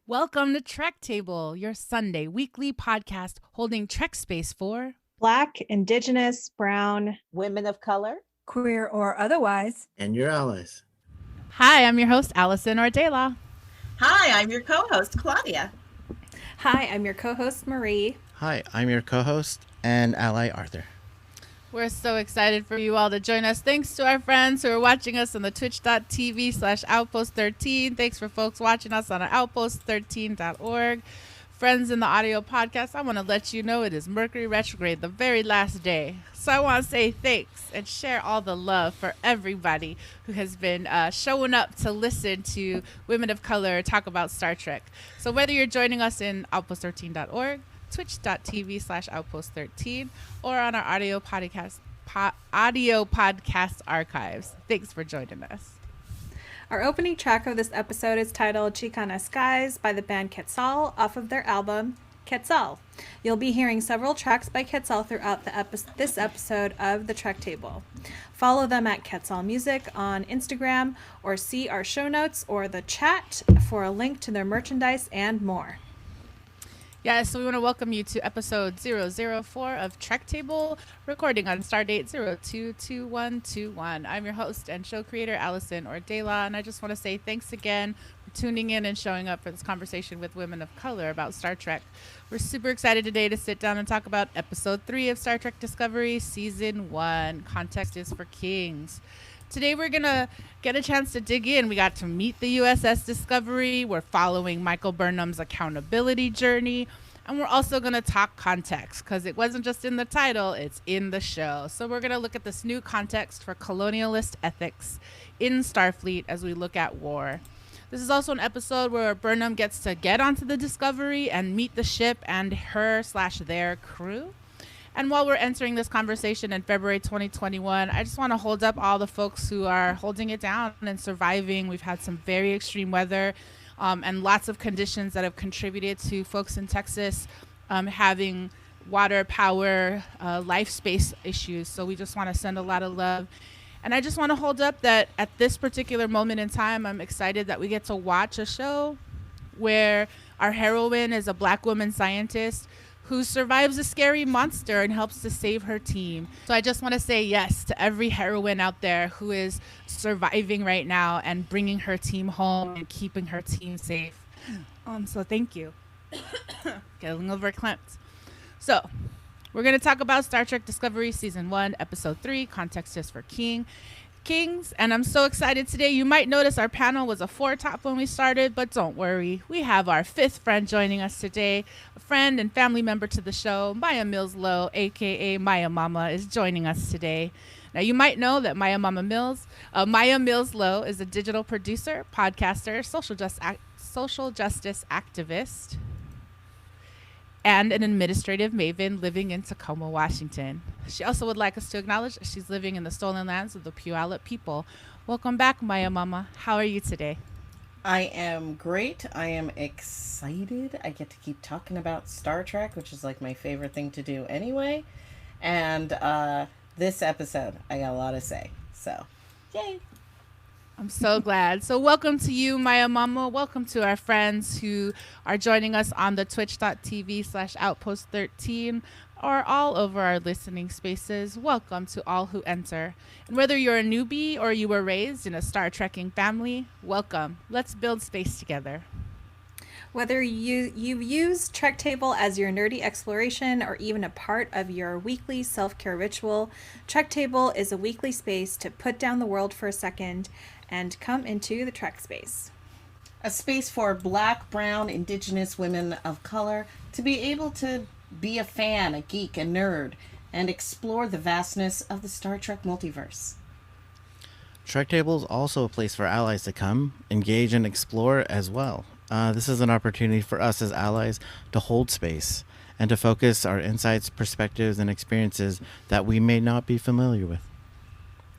Welcome to Trek Table, your Sunday weekly podcast holding Trek space for Black, Indigenous, Brown, women of color, queer or otherwise, and your allies. Hi, I'm your host, Alison De La Cruz. Hi, I'm your co-host, Claudia. Hi, I'm your co-host, Marie. Hi, I'm your co-host and ally, Arthur. We're so excited for you all to join us. Thanks to our friends who are watching us on the twitch.tv/outpost13. Thanks for folks watching us on outpost13.org. Friends in the audio podcast, I want to let you know it is Mercury retrograde, the very last day. So I want to say thanks and share all the love for everybody who has been showing up to listen to women of color talk about Star Trek. So whether you're joining us in outpost13.org, twitch.tv/outpost13, or on our audio podcast archives. Thanks for joining us. Our opening track of this episode is titled Chicana Skies by the band Quetzal off of their album Quetzal. You'll be hearing several tracks by Quetzal throughout this episode of the Trek Table. Follow them at Quetzal Music on Instagram or see our show notes or the chat for a link to their merchandise and more. Yeah, so we want to welcome you to episode 004 of Trek Table, recording on stardate 022121. I'm your host and show creator, Alison De La, and I just want to say thanks again for tuning in and showing up for this conversation with women of color about Star Trek. We're super excited today to sit down and talk about episode 3 of Star Trek Discovery, season 1, Context is for Kings. Today we're going to get a chance to dig in. We got to meet the USS Discovery. We're following Michael Burnham's accountability journey. And we're also going to talk context because it wasn't just in the title, it's in the show. So we're going to look at this new context for colonialist ethics in Starfleet as we look at war. This is also an episode where Burnham gets to get onto the Discovery and meet the ship and her/their crew. And while we're entering this conversation in February 2021, I just want to hold up all the folks who are holding it down and surviving. We've had some very extreme weather and lots of conditions that have contributed to folks in Texas having water, power, life space issues. So we just want to send a lot of love. And I just want to hold up that at this particular moment in time, I'm excited that we get to watch a show where our heroine is a Black woman scientist who survives a scary monster and helps to save her team. So I just want to say yes to every heroine out there who is surviving right now and bringing her team home and keeping her team safe. So thank you. Getting over clamped. So we're going to talk about Star Trek Discovery Season 1, Episode 3, Context is for Kings, and I'm so excited today. You might notice our panel was a 4-top when we started, but don't worry. We have our 5th friend joining us today, a friend and family member to the show. Maia Mills-Lowe, aka Maia Mama, is joining us today. Now, you might know that Maia Mills-Lowe is a digital producer, podcaster, social justice activist, and an administrative maven living in Tacoma, Washington. She also would like us to acknowledge that she's living in the stolen lands of the Puyallup people. Welcome back, Maia Mama. How are you today? I am great. I am excited. I get to keep talking about Star Trek, which is like my favorite thing to do anyway. And this episode, I got a lot to say. So, yay. I'm so glad. So welcome to you, Maia Mama. Welcome to our friends who are joining us on the twitch.tv/outpost13 or all over our listening spaces. Welcome to all who enter. And whether you're a newbie or you were raised in a Star Trekking family, welcome. Let's build space together. Whether you've used Trek Table as your nerdy exploration or even a part of your weekly self-care ritual, Trek Table is a weekly space to put down the world for a second and come into the Trek space. A space for Black, Brown, Indigenous women of color to be able to be a fan, a geek, a nerd, and explore the vastness of the Star Trek multiverse. Trek Table is also a place for allies to come, engage, and explore as well. This is an opportunity for us as allies to hold space and to focus our insights, perspectives, and experiences that we may not be familiar with.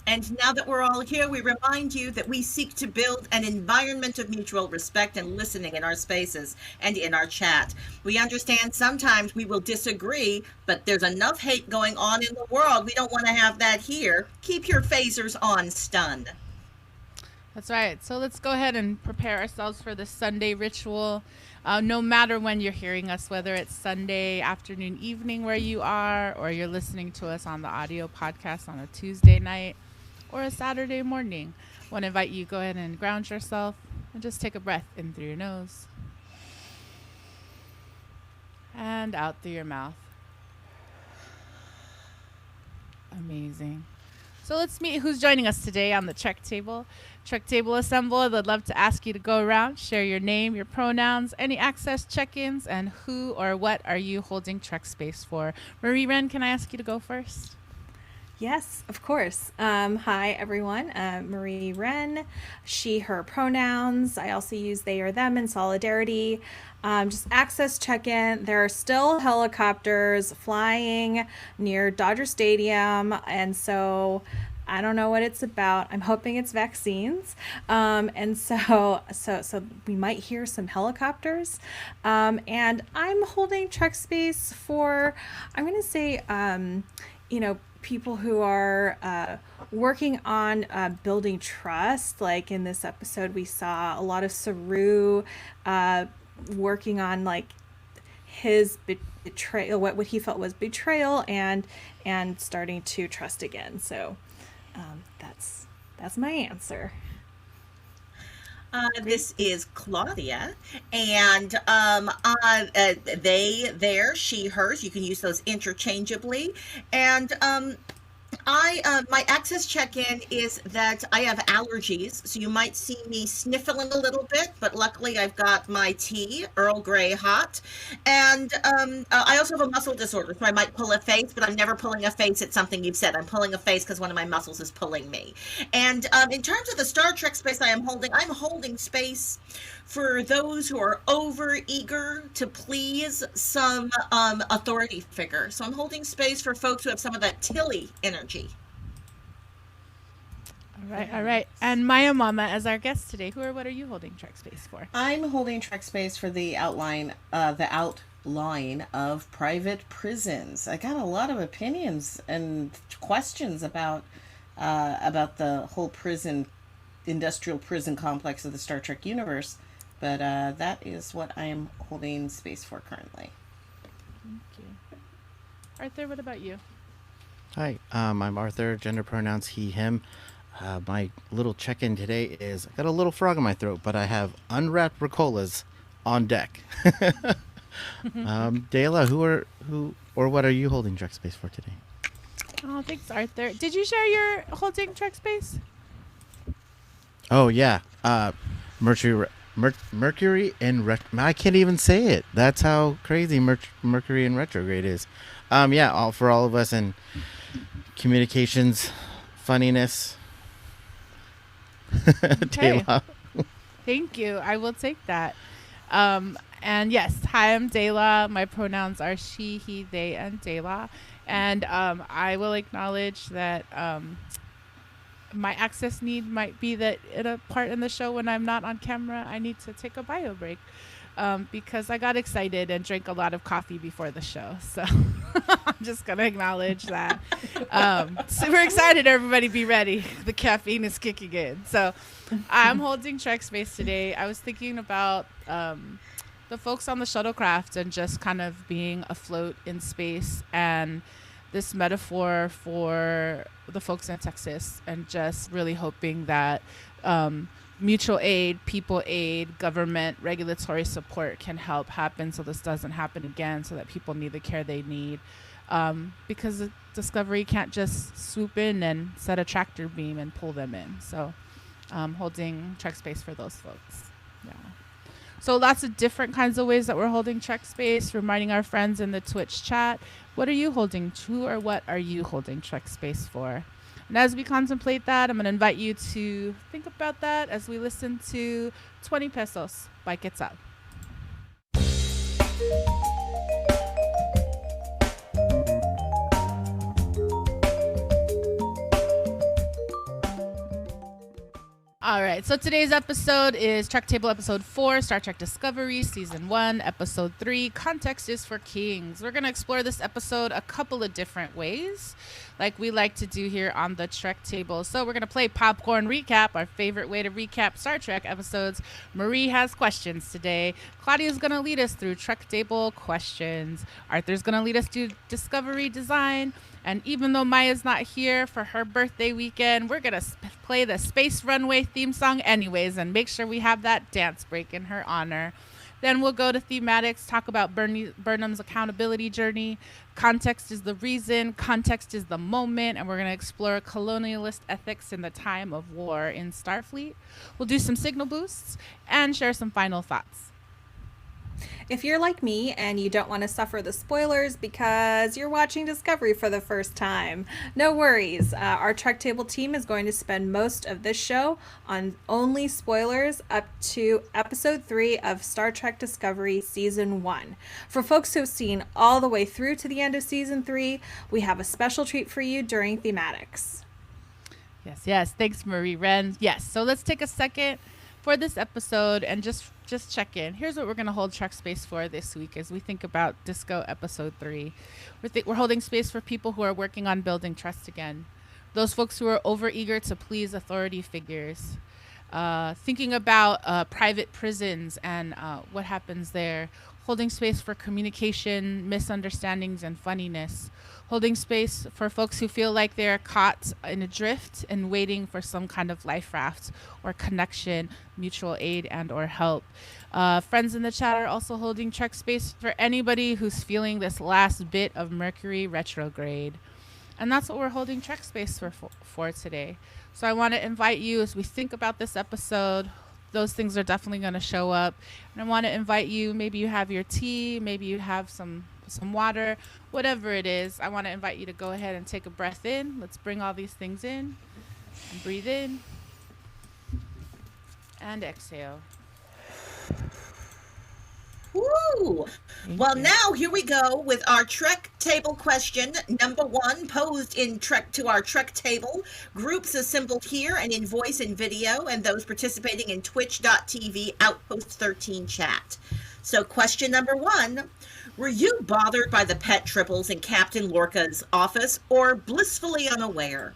And now that we're all here, we remind you that we seek to build an environment of mutual respect and listening in our spaces and in our chat. We understand sometimes we will disagree, but there's enough hate going on in the world. We don't want to have that here. Keep your phasers on, stunned. That's right. So let's go ahead and prepare ourselves for the Sunday ritual. No matter when you're hearing us, whether it's Sunday afternoon, evening where you are, or you're listening to us on the audio podcast on a Tuesday night or a Saturday morning, I want to invite you, go ahead and ground yourself and just take a breath in through your nose and out through your mouth. Amazing. So let's meet who's joining us today on the Trek Table. Trek Table assembled. I'd love to ask you to go around, share your name, your pronouns, any access check-ins, and who or what are you holding Trek space for. Marie-Reine, can I ask you to go first? Yes, of course. Hi, everyone. Marie-Reine, she, her pronouns. I also use they or them in solidarity. Just access check-in. There are still helicopters flying near Dodger Stadium, and so I don't know what it's about. I'm hoping it's vaccines. And so we might hear some helicopters. And I'm holding Trek space for, I'm going to say, people who are working on building trust. Like in this episode, we saw a lot of Saru working on like his betrayal, what he felt was betrayal, and starting to trust again. So that's my answer. This is Claudia, and they, their, she, hers. You can use those interchangeably, and my access check-in is that I have allergies, so you might see me sniffling a little bit, but luckily I've got my tea, Earl Grey hot, and I also have a muscle disorder, so I might pull a face, but I'm never pulling a face at something you've said. I'm pulling a face because one of my muscles is pulling me. And in terms of the Star Trek space I'm holding space for those who are over eager to please some authority figure. So I'm holding space for folks who have some of that Tilly energy. All right. And Maya Mama, as our guest today, who or what are you holding Trek space for? I'm holding Trek space for the outline of private prisons. I got a lot of opinions and questions about the whole industrial prison complex of the Star Trek universe. But that is what I am holding space for currently. Thank you. Arthur, what about you? Hi, I'm Arthur, gender pronouns he, him. My little check-in today is, I got a little frog in my throat, but I have unwrapped Ricolas on deck. Dela, who or what are you holding Trek space for today? Oh, thanks, Arthur. Did you share your holding Trek space? Oh, yeah. Mercury in I can't even say it. That's how crazy Mercury in retrograde is. Yeah, for all of us in communications, funniness. Okay. Thank you. I will take that. And yes, hi, I'm Dela. My pronouns are she, he, they, and Dela. And I will acknowledge that my access need might be that at a part in the show when I'm not on camera, I need to take a bio break because I got excited and drank a lot of coffee before the show. So I'm just going to acknowledge that. Super excited, everybody be ready. The caffeine is kicking in. So I'm holding Trek space today. I was thinking about the folks on the shuttlecraft and just kind of being afloat in space, and this metaphor for the folks in Texas, and just really hoping that mutual aid, people aid, government, regulatory support can help happen so this doesn't happen again, so that people need the care they need. Because Discovery can't just swoop in and set a tractor beam and pull them in. So holding Trek space for those folks. Yeah. So lots of different kinds of ways that we're holding Trek space, reminding our friends in the Twitch chat, what are you holding to, or what are you holding Trek space for? And as we contemplate that, I'm going to invite you to think about that as we listen to 20 Pesos by Quetzal. All right, right, so today's episode is Trek Table Episode 4, Star Trek Discovery, Season 1, Episode 3, Context is for Kings. We're going to explore this episode a couple of different ways, like we like to do here on the Trek Table. So we're going to play Popcorn Recap, our favorite way to recap Star Trek episodes. Marie has questions today. Claudia's going to lead us through Trek Table questions. Arthur's going to lead us through Discovery design. And even though Maia's not here for her birthday weekend, we're going to play the Space Runway theme song anyways and make sure we have that dance break in her honor. Then we'll go to Thematix, talk about Burnham's accountability journey. Context is the reason, context is the moment, and we're going to explore colonialist ethics in the time of war in Starfleet. We'll do some signal boosts and share some final thoughts. If you're like me and you don't want to suffer the spoilers because you're watching Discovery for the first time, no worries. Our Trek Table team is going to spend most of this show on only spoilers up to Episode 3 of Star Trek Discovery Season 1. For folks who've seen all the way through to the end of Season 3, we have a special treat for you during Thematix. Yes. Thanks, Marie-Reine. Yes, so let's take a second for this episode and just check in. Here's what we're going to hold Trek Space for this week as we think about Disco Episode 3. We're holding space for people who are working on building trust again. Those folks who are overeager to please authority figures. Thinking about private prisons and what happens there. Holding space for communication, misunderstandings, and funniness. Holding space for folks who feel like they're caught in a drift and waiting for some kind of life raft or connection, mutual aid, and or help. Friends in the chat are also holding Trek Space for anybody who's feeling this last bit of Mercury retrograde. And that's what we're holding Trek Space for today. So I want to invite you, as we think about this episode, those things are definitely going to show up. And I want to invite you, maybe you have your tea, maybe you have some water, whatever it is. I want to invite you to go ahead and take a breath in. Let's bring all these things in and breathe in and exhale. Woo! Well, now here we go with our Trek Table question number 1, posed to our Trek Table. Groups assembled here and in voice and video, and those participating in twitch.tv Outpost 13 chat. So question number 1, were you bothered by the pet triples in Captain Lorca's office or blissfully unaware?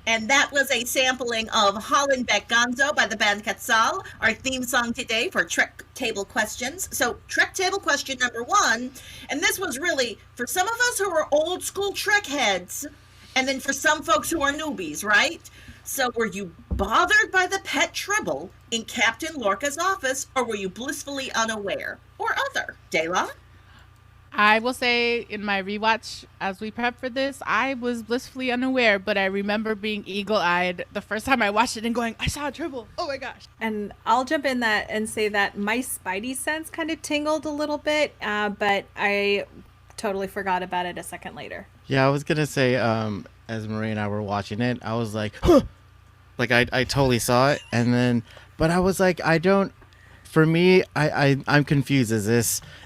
And that was a sampling of Hollenbeck Gonzo by the band Quetzal, our theme song today for Trek Table Questions. So Trek Table question number 1, and this was really for some of us who are old school Trek heads, and then for some folks who are newbies, right? So were you bothered by the pet tribble in Captain Lorca's office, or were you blissfully unaware? Or other? Dayla? I will say in my rewatch as we prep for this, I was blissfully unaware, but I remember being eagle-eyed the first time I watched it and going, I saw a tribble. Oh my gosh. And I'll jump in that and say that my spidey sense kind of tingled a little bit, but I totally forgot about it a second later. Yeah, I was going to say, as Marie and I were watching it, I was like, huh! Like I totally saw it. And then, but I was like, for me, I'm confused. Is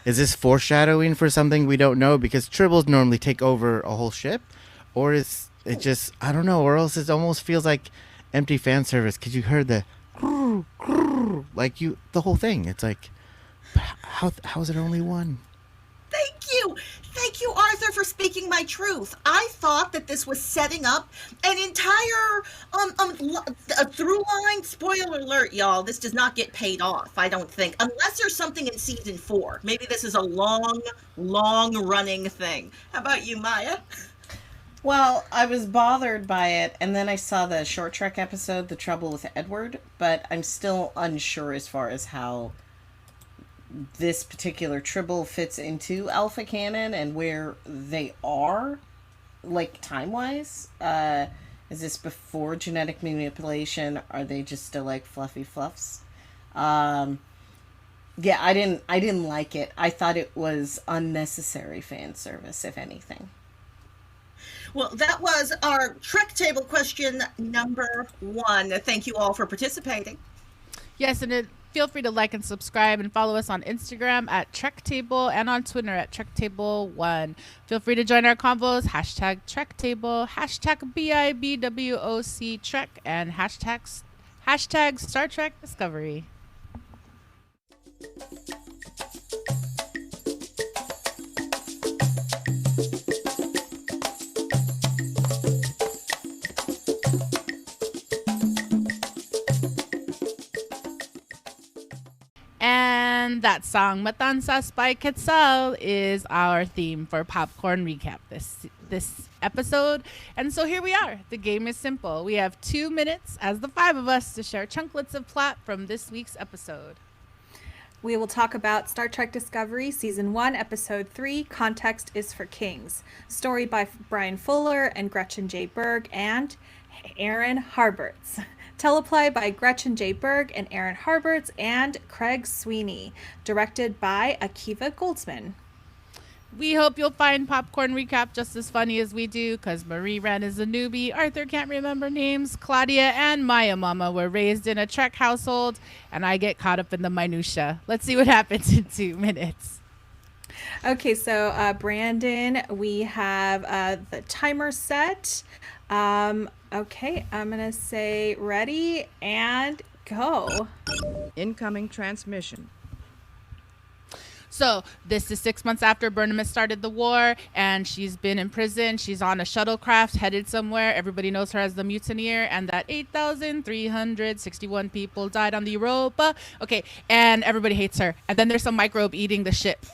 this foreshadowing for something we don't know? Because tribbles normally take over a whole ship, or is it just, I don't know, or else it almost feels like empty fan service because you heard the like the whole thing. It's like, how is there only one? Thank you, Arthur, for speaking my truth. I thought that this was setting up an entire a through line. Spoiler alert, y'all. This does not get paid off, I don't think, unless there's something in season 4. Maybe this is a long running thing. How about you, Maya? Well, I was bothered by it, and then I saw the short Trek episode, The Trouble with Edward, but I'm still unsure as far as how this particular tribble fits into Alpha Canon and where they are, like, time-wise. Is this before genetic manipulation? Are they just still, like, fluffy fluffs? Yeah, I didn't like it. I thought it was unnecessary fan service, if anything. Well, that was our Trek Table question number 1. Thank you all for participating. Yes, and feel free to like and subscribe and follow us on Instagram at Trek Table and on Twitter at Trek Table 1. Feel free to join our convos, hashtag Trek Table, hashtag BIBWOC Trek, and hashtag Star Trek Discovery. And that song, Matanzas by Quetzal, is our theme for Popcorn Recap this episode. And so here we are. The game is simple. We have 2 minutes, as the 5 of us, to share chunklets of plot from this week's episode. We will talk about Star Trek Discovery, Season 1, Episode 3, Context is for Kings. Story by Brian Fuller and Gretchen J. Berg and Aaron Harberts. Teleplay by Gretchen J. Berg and Aaron Harberts and Craig Sweeney. Directed by Akiva Goldsman. We hope you'll find Popcorn Recap just as funny as we do, because Marie-Reine is a newbie, Arthur can't remember names, Claudia and Maya Mama were raised in a Trek household, and I get caught up in the minutia. Let's see what happens in 2 minutes. Okay, so Brandon, we have the timer set. Okay, I'm going to say ready and go. Incoming transmission. So this is 6 months after Burnham has started the war, and she's been in prison. She's on a shuttlecraft headed somewhere. Everybody knows her as the mutineer, and that 8,361 people died on the Europa. Okay, and everybody hates her. And then there's some microbe eating the ship.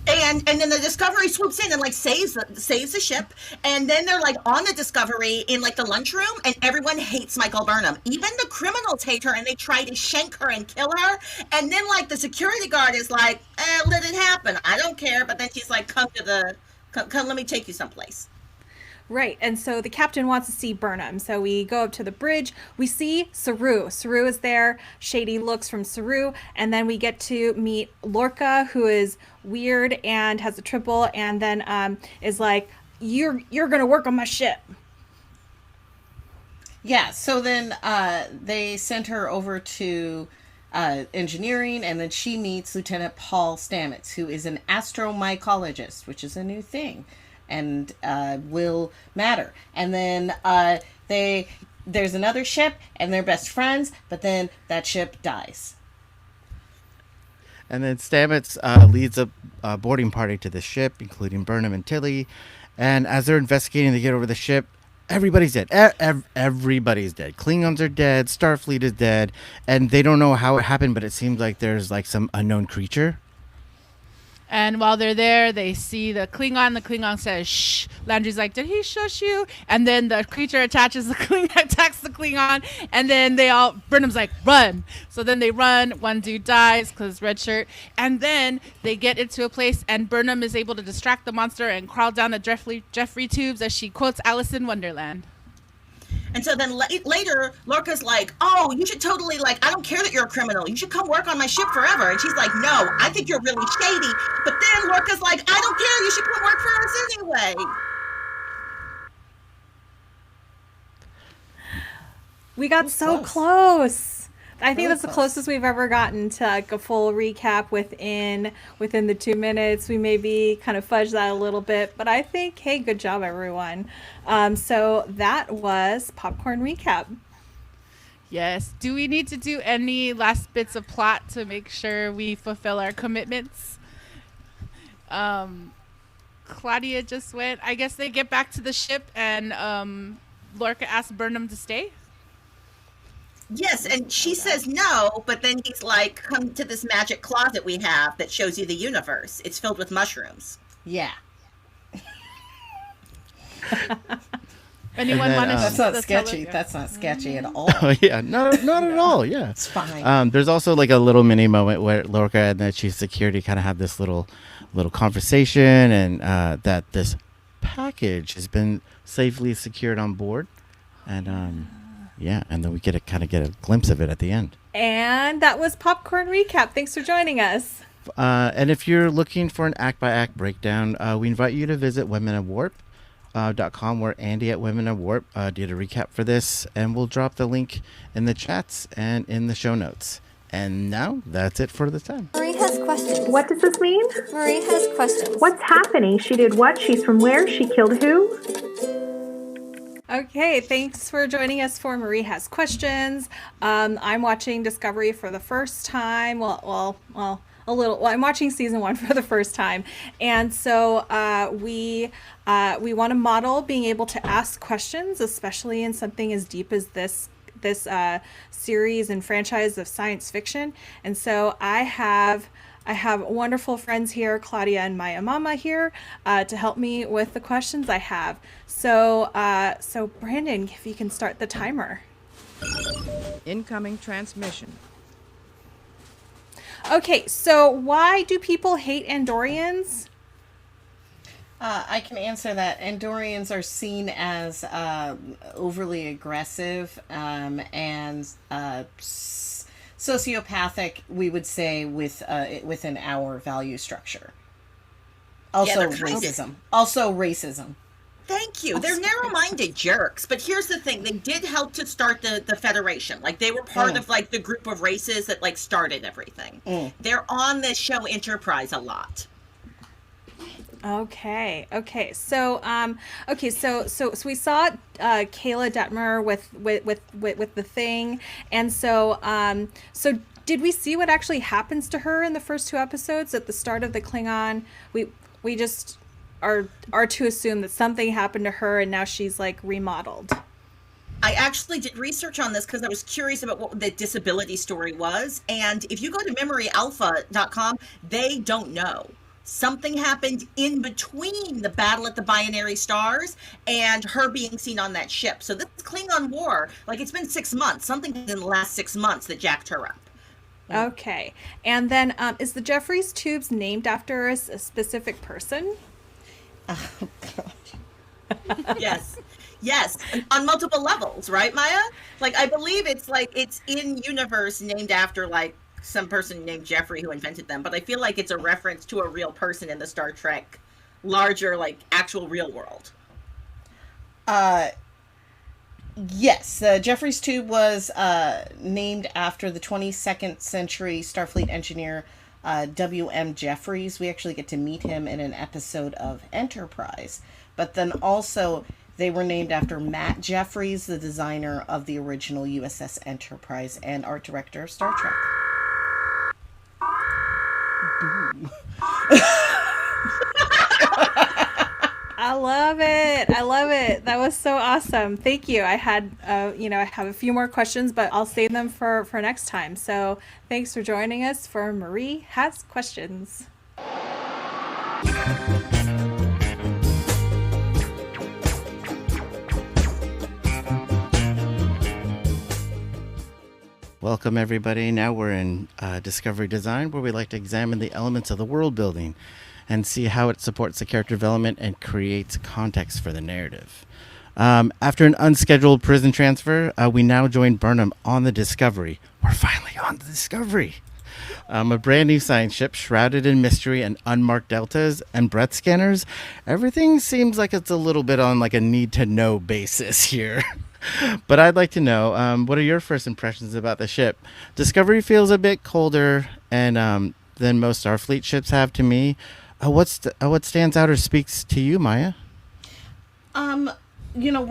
And then the Discovery swoops in and like saves the ship, and then they're like on the Discovery in like the lunchroom, and everyone hates Michael Burnham. Even the criminals hate her, and they try to shank her and kill her. And then like the security guard is like, "Let it happen. I don't care." But then she's like, "Come, let me take you someplace." Right, and so the captain wants to see Burnham. So we go up to the bridge. We see Saru. Saru is there. Shady looks from Saru. And then we get to meet Lorca, who is weird and has a triple, and then is like, you're going to work on my ship. Yeah, so then they sent her over to engineering, and then she meets Lieutenant Paul Stamets, who is an astromycologist, which is a new thing. And will matter. And then there's another ship, and they're best friends, but then that ship dies. And then Stamets leads a boarding party to the ship, including Burnham and Tilly. And as they're investigating to get over the ship, everybody's dead. Everybody's dead. Klingons are dead. Starfleet is dead. And they don't know how it happened, but it seems like there's like some unknown creature. And while they're there, they see the Klingon. The Klingon says, "Shh." Landry's like, "Did he shush you?" And then the creature attacks the Klingon. And then Burnham's like, "Run." So then they run. One dude dies because red shirt. And then they get into a place, and Burnham is able to distract the monster and crawl down the Jeffrey tubes as she quotes Alice in Wonderland. And so then later, Lorca's like, "Oh, you should totally, like, I don't care that you're a criminal. You should come work on my ship forever." And she's like, "No, I think you're really shady." But then Lorca's like, "I don't care. You should come work for us anyway." We got so close. I think that's the closest we've ever gotten to like a full recap within the 2 minutes. We maybe kind of fudged that a little bit, but I think, hey, good job, everyone. So that was Popcorn Recap. Yes. Do we need to do any last bits of plot to make sure we fulfill our commitments? Claudia just went. I guess they get back to the ship, and Lorca asks Burnham to stay. Yes, and she says no, but then he's like, "Come to this magic closet we have that shows you the universe. It's filled with mushrooms." Yeah. Anyone want to? That's not sketchy. That's not sketchy at all. Oh yeah, not at all. Yeah, it's fine. There's also like a little mini moment where Lorca and the chief security kind of have this little conversation, and that this package has been safely secured on board, and yeah, and then we get a glimpse of it at the end. And that was Popcorn Recap. Thanks for joining us. And if you're looking for an act-by-act breakdown, we invite you to visit Women of Warp. .com, where Andy at Women of Warp did a recap for this, and we'll drop the link in the chats and in the show notes. And now that's it for the time. Marie has questions. What does this mean? Marie has questions. What's happening? She did what? She's from where? She killed who? Okay, thanks for joining us for Marie Has Questions. I'm watching Discovery for the first time. I'm watching season 1 for the first time, and so we want to model being able to ask questions, especially in something as deep as this series and franchise of science fiction. And so I have wonderful friends here, Claudia and Maia Mama here, to help me with the questions I have. So Brandon, if you can start the timer. Incoming transmission. Okay, so why do people hate Andorians? I can answer that. Andorians are seen as overly aggressive and sociopathic, we would say, within our value structure. Also racism. Also racism. Thank you. They're narrow-minded jerks, but here's the thing: they did help to start the Federation. Like, they were part of like the group of races that like started everything. They're on this show Enterprise a lot. Okay. So we saw Kayla Detmer with the thing, and so did we see what actually happens to her in the first 2 episodes at the start of the Klingon? We just are to assume that something happened to her and now she's like remodeled. I actually did research on this because I was curious about what the disability story was, and if you go to memoryalpha.com, they don't know. Something happened in between the battle at the binary stars and her being seen on that ship. So this Klingon War, like, it's been 6 months. Something in the last 6 months that jacked her up. Okay. And then is the Jeffries tubes named after a specific person? Oh, God. Yes, on multiple levels, right, Maya? Like, I believe it's in universe named after like some person named Jeffrey who invented them, but I feel like it's a reference to a real person in the Star Trek larger, like, actual real world. Yes, the Jeffries tube was named after the 22nd century Starfleet engineer W.M. Jeffries. We actually get to meet him in an episode of Enterprise. But then also they were named after Matt Jeffries, the designer of the original USS Enterprise and art director of Star Trek. Boom. I love it. That was so awesome. Thank you. I had, I have a few more questions, but I'll save them for next time. So thanks for joining us for Marie Has Questions. Welcome, everybody. Now we're in Discovery Design, where we like to examine the elements of the world building and see how it supports the character development and creates context for the narrative. After an unscheduled prison transfer, we now join Burnham on the Discovery. We're finally on the Discovery. A brand new science ship shrouded in mystery and unmarked deltas and breath scanners. Everything seems like it's a little bit on like a need-to-know basis here. But I'd like to know, what are your first impressions about the ship? Discovery feels a bit colder and than most Starfleet ships have to me. What stands out or speaks to you, Maya? One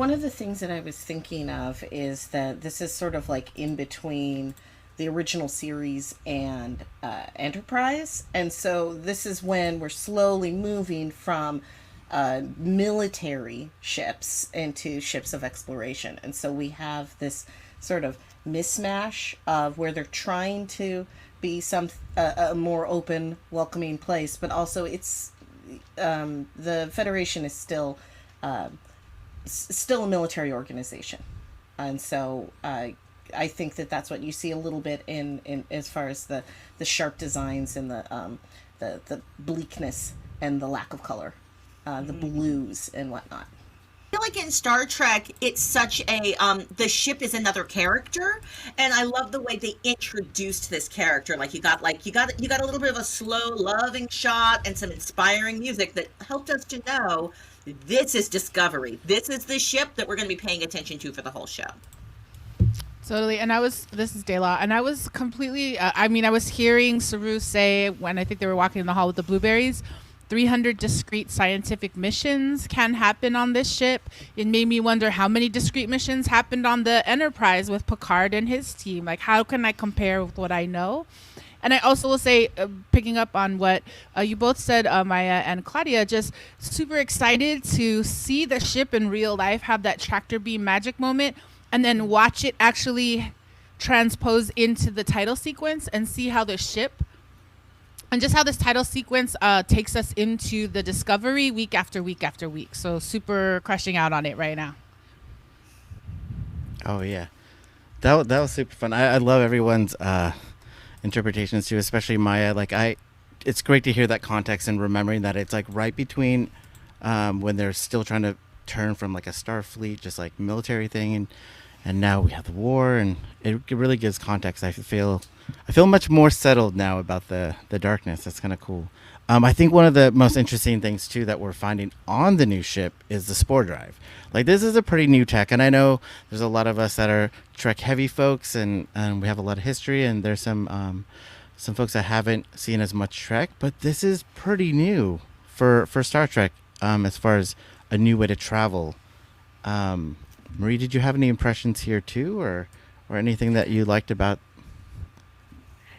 of the things that I was thinking of is that this is sort of like in between the original series and Enterprise. And so this is when we're slowly moving from military ships into ships of exploration. And so we have this sort of mismatch of where they're trying to be a more open, welcoming place, but also it's the Federation is still a military organization, and so I think that's what you see a little bit in as far as the sharp designs and the bleakness and the lack of color, the blues and whatnot. feel like in Star Trek, it's such a the ship is another character, and I love the way they introduced this character. Like you got a little bit of a slow, loving shot and some inspiring music that helped us to know this is Discovery. This is the ship that we're going to be paying attention to for the whole show. Totally. And this is Dela, and I was completely, I was hearing Saru say when I think they were walking in the hall with the blueberries, 300 discrete scientific missions can happen on this ship. It made me wonder how many discrete missions happened on the Enterprise with Picard and his team. Like, how can I compare with what I know? And I also will say, picking up on what you both said, Maia and Claudia, just super excited to see the ship in real life have that tractor beam magic moment, and then watch it actually transpose into the title sequence and see how the ship and just how this title sequence takes us into the Discovery week after week after week. So super crushing out on it right now. Oh yeah, that was super fun. I love everyone's interpretations too, especially Maia. It's great to hear that context and remembering that it's like right between when they're still trying to turn from like a Starfleet, just like military thing, and now we have the war, and it really gives context. I feel much more settled now about the darkness. That's kind of cool. I think one of the most interesting things too that we're finding on the new ship is the spore drive. Like, this is a pretty new tech, and I know there's a lot of us that are Trek heavy folks, and we have a lot of history, and there's some folks that haven't seen as much Trek, but this is pretty new for Star Trek as far as a new way to travel. Marie, did you have any impressions here too, or anything that you liked about?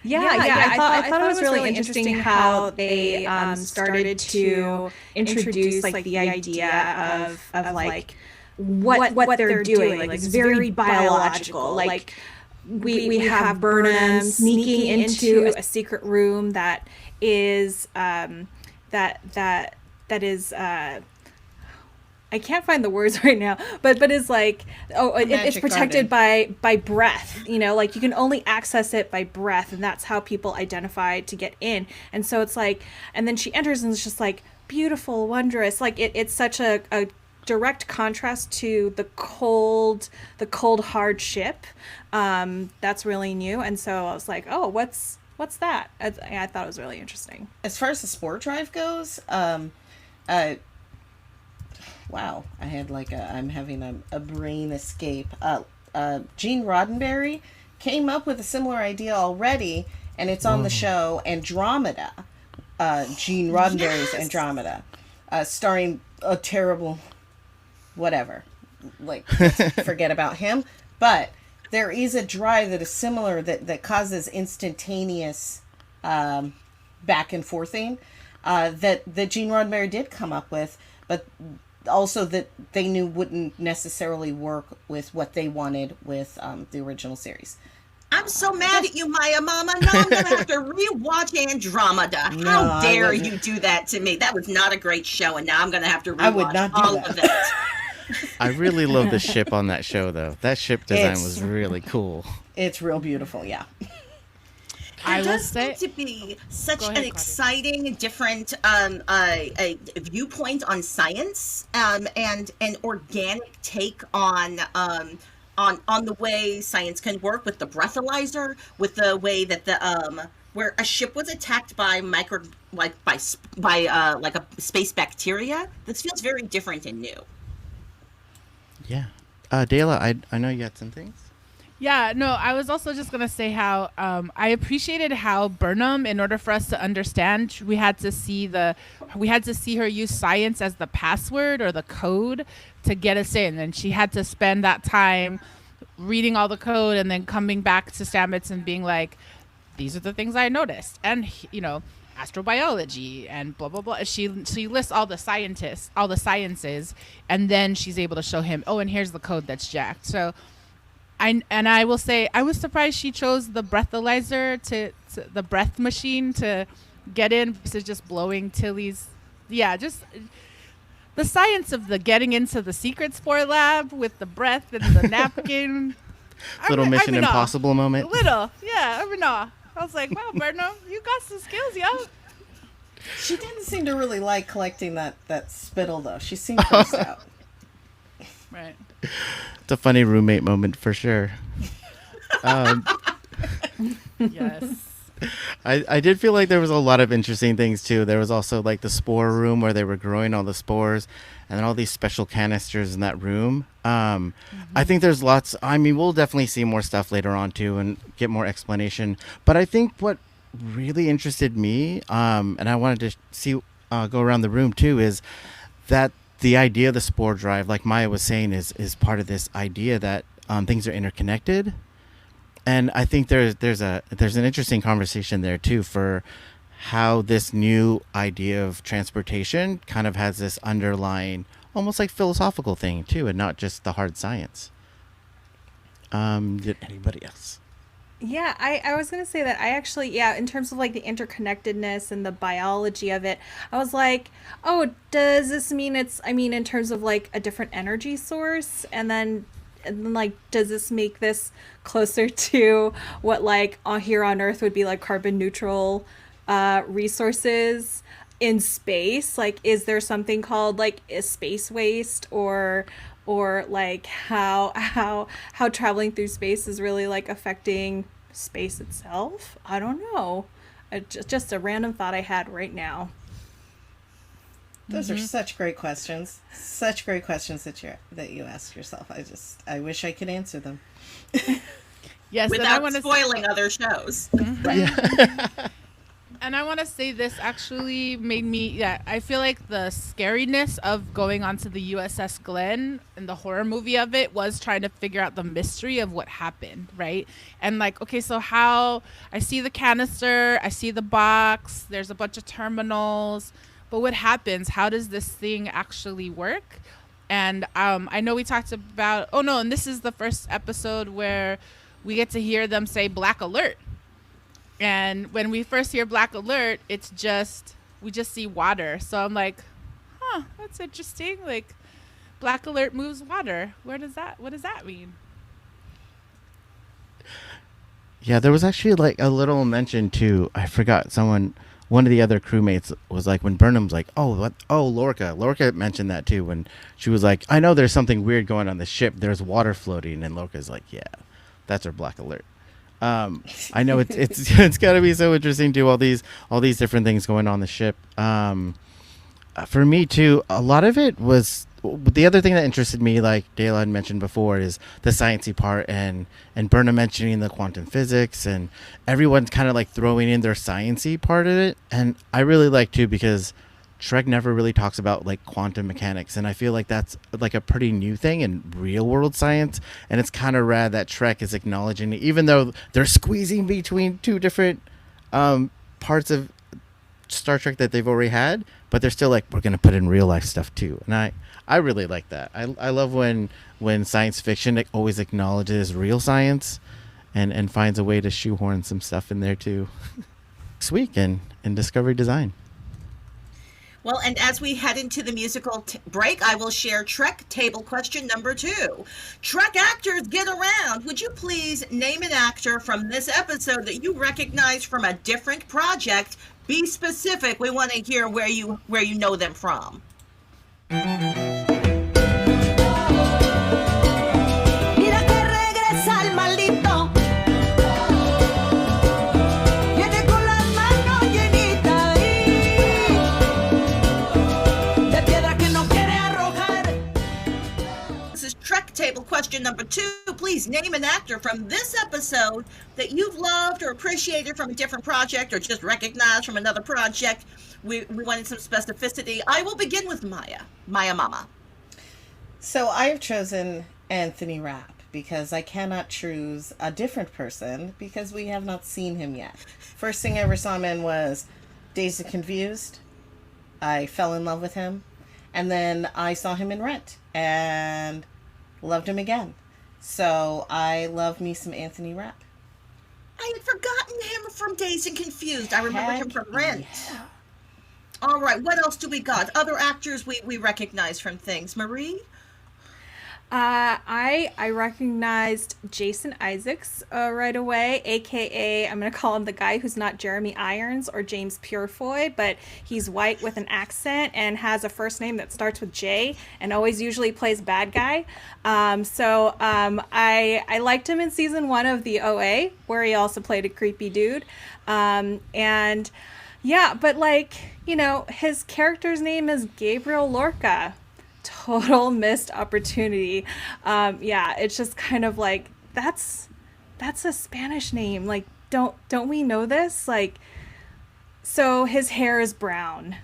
Yeah. I thought it was really interesting how they started to introduce like the idea of like what they're doing. Like, it's very biological. Like we have Burnham sneaking into a secret room that is that is I can't find the words right now, but it's like, it's protected by breath, like you can only access it by breath, and that's how people identify to get in. And so it's like, and then she enters and it's just like beautiful, wondrous. Like it's such a direct contrast to the cold hard ship. That's really new. And so I was like, oh, what's that? I thought it was really interesting. As far as the spore drive goes, wow, I had I'm having a brain escape. Gene Roddenberry came up with a similar idea already, and it's on the show Andromeda. Gene Roddenberry's Andromeda, starring a terrible, whatever. Like, let's forget about him. But there is a drive that is similar that causes instantaneous back and forthing that Gene Roddenberry did come up with, but also that they knew wouldn't necessarily work with what they wanted with the original series. I'm so mad at you, Maya Mama. Now I'm going to have to rewatch Andromeda. How dare you do that to me? That was not a great show, and now I'm going to have to rewatch all of it. I really love the ship on that show, though. That ship design was really cool. It's real beautiful, yeah. It does seem to be such an exciting, different a viewpoint on science, and an organic take on the way science can work with the breathalyzer, with the way that the where a ship was attacked by a space bacteria. This feels very different and new. Yeah, Dela, I know you had some things. Yeah, no, I was also just going to say how I appreciated how Burnham, in order for us to understand, we had to see her use science as the password or the code to get us in. And she had to spend that time reading all the code and then coming back to Stamets and being like, these are the things I noticed. And, astrobiology and blah, blah, blah. She lists all the sciences, and then she's able to show him, and here's the code that's jacked. So I will say I was surprised she chose the breathalyzer to the breath machine to get in versus just blowing Tilly's. Yeah, just the science of the getting into the secret spore lab with the breath and the napkin. Little Mission Impossible moment. Little, yeah, I'm in awe. I was like, wow, Burnham, you got some skills, yo. She didn't seem to really like collecting that spittle, though. She seemed grossed out. Right. It's a funny roommate moment for sure. Yes. I did feel like there was a lot of interesting things too. There was also like the spore room where they were growing all the spores, and then all these special canisters in that room. I think there's lots. I mean, we'll definitely see more stuff later on too, and get more explanation. But I think what really interested me, and I wanted to see go around the room too, is that the idea of the spore drive, like Maia was saying, is part of this idea that things are interconnected. And I think there's an interesting conversation there too for how this new idea of transportation kind of has this underlying almost like philosophical thing too, and not just the hard science. Did anybody else? Yeah, I was going to say that I actually, yeah, in terms of like the interconnectedness and the biology of it, I was like, oh, does this mean in terms of like a different energy source? And then like, does this make this closer to what like here on Earth would be like carbon neutral resources in space? Like, is there something called like space waste, or like how traveling through space is really like affecting space itself? I don't know. Just a random thought I had right now. Those are such great questions. Such great questions that you ask yourself. I wish I could answer them. Yes, without spoiling other shows. And I want to say this actually made me, I feel like the scariness of going onto the USS GLYNN and the horror movie of it was trying to figure out the mystery of what happened, right? And like, okay, so how, I see the canister, I see the box, there's a bunch of terminals, but what happens? How does this thing actually work? And I know we talked about, and this is the first episode where we get to hear them say Black Alert. And when we first hear Black Alert, we just see water. So I'm like, that's interesting. Like, Black Alert moves water. What does that mean? Yeah, there was actually like a little mention too. I forgot one of the other crewmates was like, when Burnham's like, Lorca mentioned that too, when she was like, I know there's something weird going on the ship. There's water floating. And Lorca's like, yeah, that's our Black Alert. I know it's got to be so interesting too, all these different things going on the ship. For me too, a lot of it was, the other thing that interested me, like Dayla had mentioned before, is the sciencey part, and Burnham mentioning the quantum physics, and everyone's kind of like throwing in their sciencey part of it. And I really like too, because Trek never really talks about like quantum mechanics, and I feel like that's like a pretty new thing in real world science, and it's kind of rad that Trek is acknowledging it, even though they're squeezing between two different parts of Star Trek that they've already had, but they're still like, we're going to put in real life stuff too. And I really like that. I love when science fiction always acknowledges real science and finds a way to shoehorn some stuff in there too. This week in Discovery Design. Well, and as we head into the musical break, I will share Trek table question number 2. Trek actors, get around. Would you please name an actor from this episode that you recognize from a different project? Be specific. We want to hear where you know them from. Table question number 2. Please name an actor from this episode that you've loved or appreciated from a different project, or just recognized from another project. We wanted some specificity. I will begin with Maia Mama. So I have chosen Anthony Rapp because I cannot choose a different person because we have not seen him yet. First thing I ever saw him in was Dazed and Confused. I fell in love with him. And then I saw him in Rent and loved him again. So I love me some Anthony Rapp. I had forgotten him from Dazed and Confused. I remember him from Rent. Yeah. All right, what else do we got? Other actors we recognize from things. Marie? I recognized Jason Isaacs right away, aka I'm gonna call him the guy who's not Jeremy Irons or James Purefoy, but he's white with an accent and has a first name that starts with J and always usually plays bad guy. I liked him in season 1 of the OA, where he also played a creepy dude, and yeah, but like, you know, his character's name is Gabriel Lorca. Total missed opportunity. Yeah, it's just kind of like, that's a Spanish name. Like, don't we know this? Like, so his hair is brown.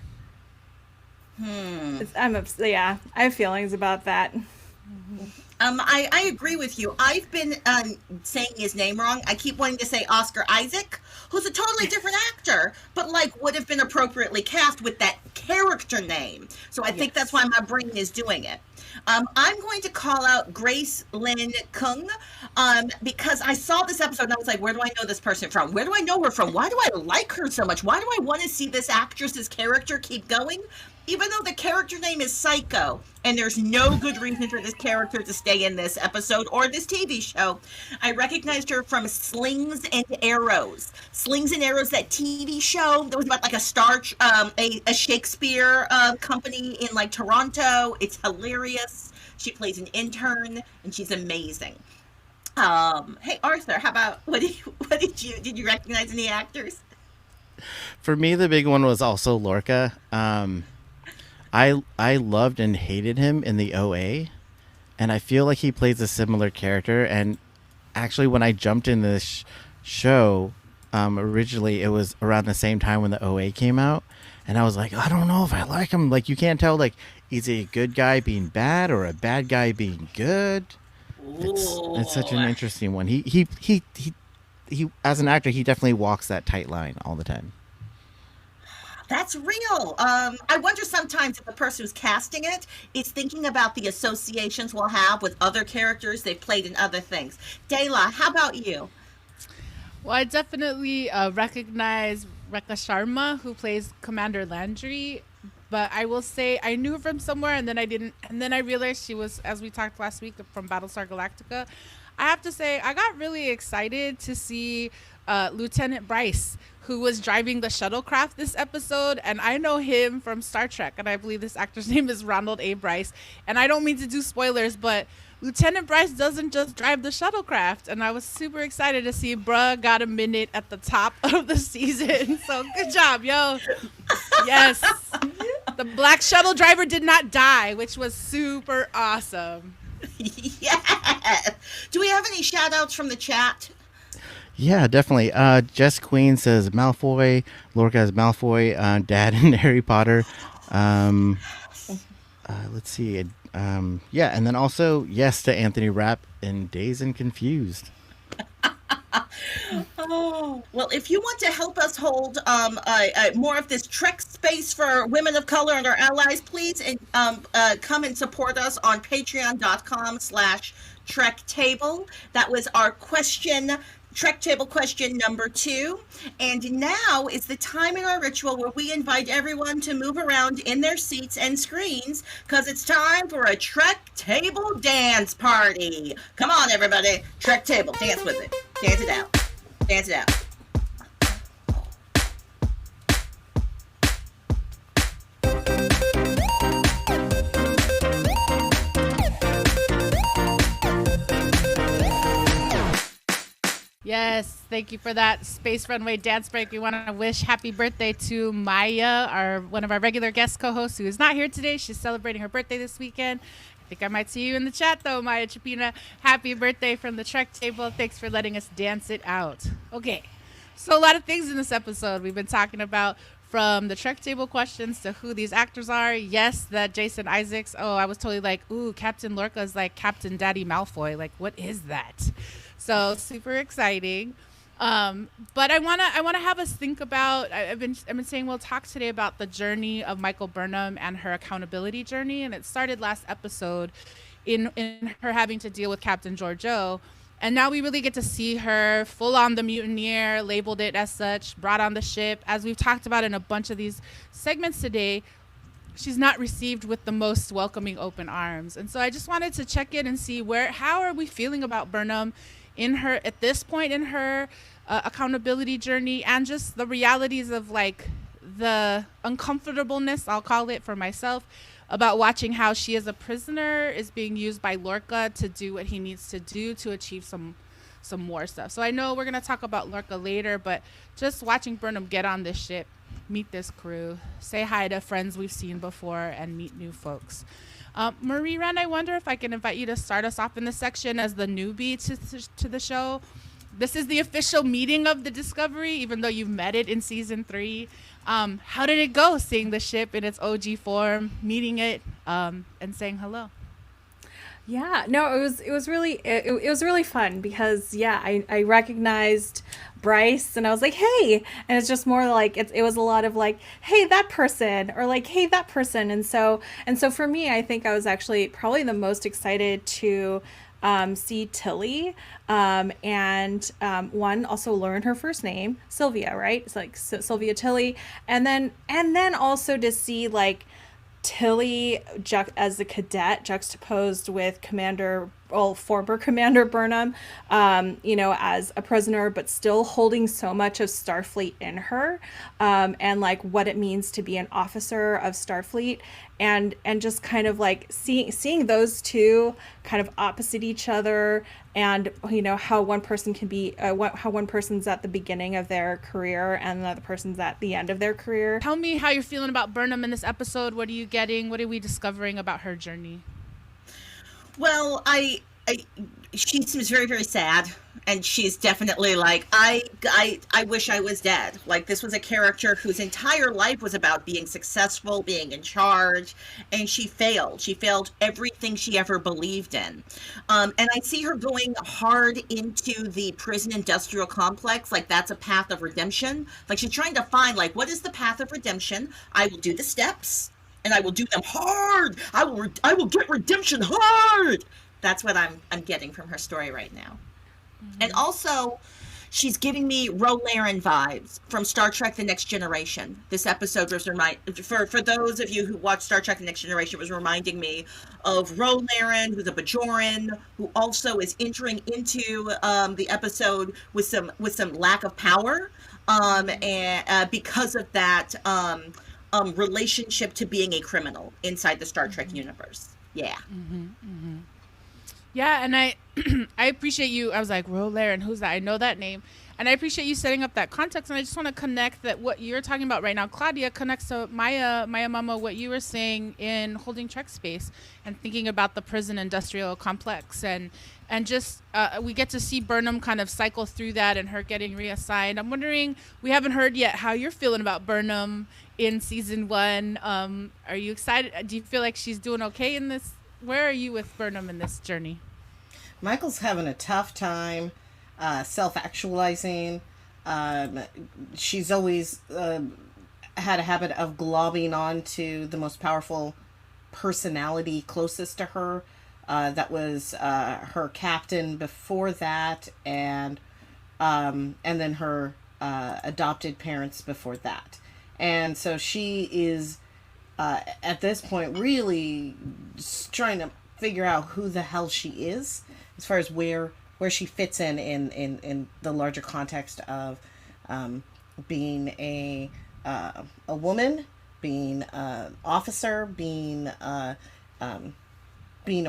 Yeah, I have feelings about that. I agree with you. I've been saying his name wrong. I keep wanting to say Oscar Isaac, who's a totally different actor, but like would have been appropriately cast with that character name. So I think that's why my brain is doing it. I'm going to call out Grace Lynn Kung because I saw this episode and I was like, where do I know this person from? Where do I know her from? Why do I like her so much? Why do I want to see this actress's character keep going? Even though the character name is Psycho, and there's no good reason for this character to stay in this episode or this TV show, I recognized her from Slings and Arrows. Slings and Arrows, that TV show that was about like a Shakespeare company in like Toronto. It's hilarious. She plays an intern, and she's amazing. Hey Arthur, how about did you recognize any actors? For me, the big one was also Lorca. I loved and hated him in the OA, and I feel like he plays a similar character. And actually, when I jumped in this show, originally it was around the same time when the OA came out, and I was like, I don't know if I like him. Like, you can't tell, like, is he a good guy being bad or a bad guy being good? It's such an interesting one. He as an actor, he definitely walks that tight line all the time. That's real. I wonder sometimes if the person who's casting it is thinking about the associations we'll have with other characters they've played in other things. Dayla, how about you? Well, I definitely recognize Rekha Sharma, who plays Commander Landry. But I will say I knew her from somewhere, and then I didn't. And then I realized she was, as we talked last week, from Battlestar Galactica. I have to say, I got really excited to see Lieutenant Bryce, who was driving the shuttlecraft this episode, and I know him from Star Trek, and I believe this actor's name is Ronald A. Bryce. And I don't mean to do spoilers, but Lieutenant Bryce doesn't just drive the shuttlecraft, and I was super excited to see bruh got a minute at the top of the season. So good job, yo. Yes. The black shuttle driver did not die, which was super awesome. Yeah. Do we have any shout outs from the chat? Yeah, definitely. Jess Queen says Malfoy. Lorca is Malfoy, dad in Harry Potter. Let's see. Yeah, and then also yes to Anthony Rapp in Dazed and Confused. Oh, well, if you want to help us hold more of this Trek space for women of color and our allies, please come and support us on patreon.com/Trek Table. That was our question. Trek Table question number 2. And now is the time in our ritual where we invite everyone to move around in their seats and screens, because it's time for a Trek Table dance party. Come on, everybody. Trek Table. Dance with it. Dance it out. Dance it out. Yes, thank you for that Space Runway dance break. We want to wish happy birthday to Maya, one of our regular guest co-hosts who is not here today. She's celebrating her birthday this weekend. I think I might see you in the chat though, Maya Chapina. Happy birthday from the Trek Table. Thanks for letting us dance it out. Okay, so a lot of things in this episode. We've been talking about from the Trek Table questions to who these actors are. Yes, that Jason Isaacs. Oh, I was totally like, ooh, Captain Lorca is like Captain Daddy Malfoy. Like, what is that? So super exciting. But I wanna have us think about. I've been saying we'll talk today about the journey of Michael Burnham and her accountability journey, and it started last episode in her having to deal with Captain Georgiou, and now we really get to see her full on the mutineer, labeled it as such, brought on the ship. As we've talked about in a bunch of these segments today, she's not received with the most welcoming open arms. And so I just wanted to check in and see how are we feeling about Burnham in her at this point in her accountability journey, and just the realities of like the uncomfortableness, I'll call it for myself, about watching how she as a prisoner is being used by Lorca to do what he needs to do to achieve some more stuff. So I know we're going to talk about Lorca later, but just watching Burnham get on this ship, meet this crew, say hi to friends we've seen before, and meet new folks. Marie-Reine, I wonder if I can invite you to start us off in this section as the newbie to the show. This is the official meeting of the Discovery, even though you've met it in season 3. How did it go, seeing the ship in its OG form, meeting it, and saying hello? Yeah, no, it was really fun because I recognized Bryce and I was like, hey, and it's just more like it was a lot of like, hey, that person, or like, hey, that person, and so for me, I think I was actually probably the most excited to see Tilly, and one, also learn her first name, Sylvia, right? It's like Sylvia Tilly, and then also to see like Tilly as a cadet juxtaposed with former Commander Burnham, as a prisoner, but still holding so much of Starfleet in her, and like what it means to be an officer of Starfleet, and just kind of like seeing those two kind of opposite each other, and how one person can be how one person's at the beginning of their career and the other person's at the end of their career. Tell me how you're feeling about Burnham in this episode. What are you getting? What are we discovering about her journey? Well, she seems very, very sad, and she's definitely like, I wish I was dead. Like, this was a character whose entire life was about being successful, being in charge, and she failed. She failed everything she ever believed in. And I see her going hard into the prison industrial complex, like that's a path of redemption. Like, she's trying to find, like, what is the path of redemption? I will do the steps, and I will do them hard. I will get redemption hard. That's what I'm getting from her story right now. Mm-hmm. And also, she's giving me Ro-Laren vibes from Star Trek The Next Generation. This episode was for those of you who watch Star Trek The Next Generation, it was reminding me of Ro-Laren, who's a Bajoran, who also is entering into the episode with some lack of power, and because of that relationship to being a criminal inside the Star Trek universe. Yeah. Mm-hmm, mm-hmm. Yeah, and I appreciate you. I was like, Ro-Laren, who's that? I know that name. And I appreciate you setting up that context. And I just want to connect that what you're talking about right now, Claudia, connects to Maya Mama, what you were saying in Holding Trek Space and thinking about the prison industrial complex. And just we get to see Burnham kind of cycle through that and her getting reassigned. I'm wondering, we haven't heard yet how you're feeling about Burnham in season 1. Are you excited? Do you feel like she's doing okay in this? Where are you with Burnham in this journey? Michael's having a tough time self-actualizing. She's always had a habit of globbing on to the most powerful personality closest to her. That was her captain before that, and then her adopted parents before that. And so she is at this point really just trying to figure out who the hell she is, as far as where she fits in the larger context of being a woman, being an officer, being a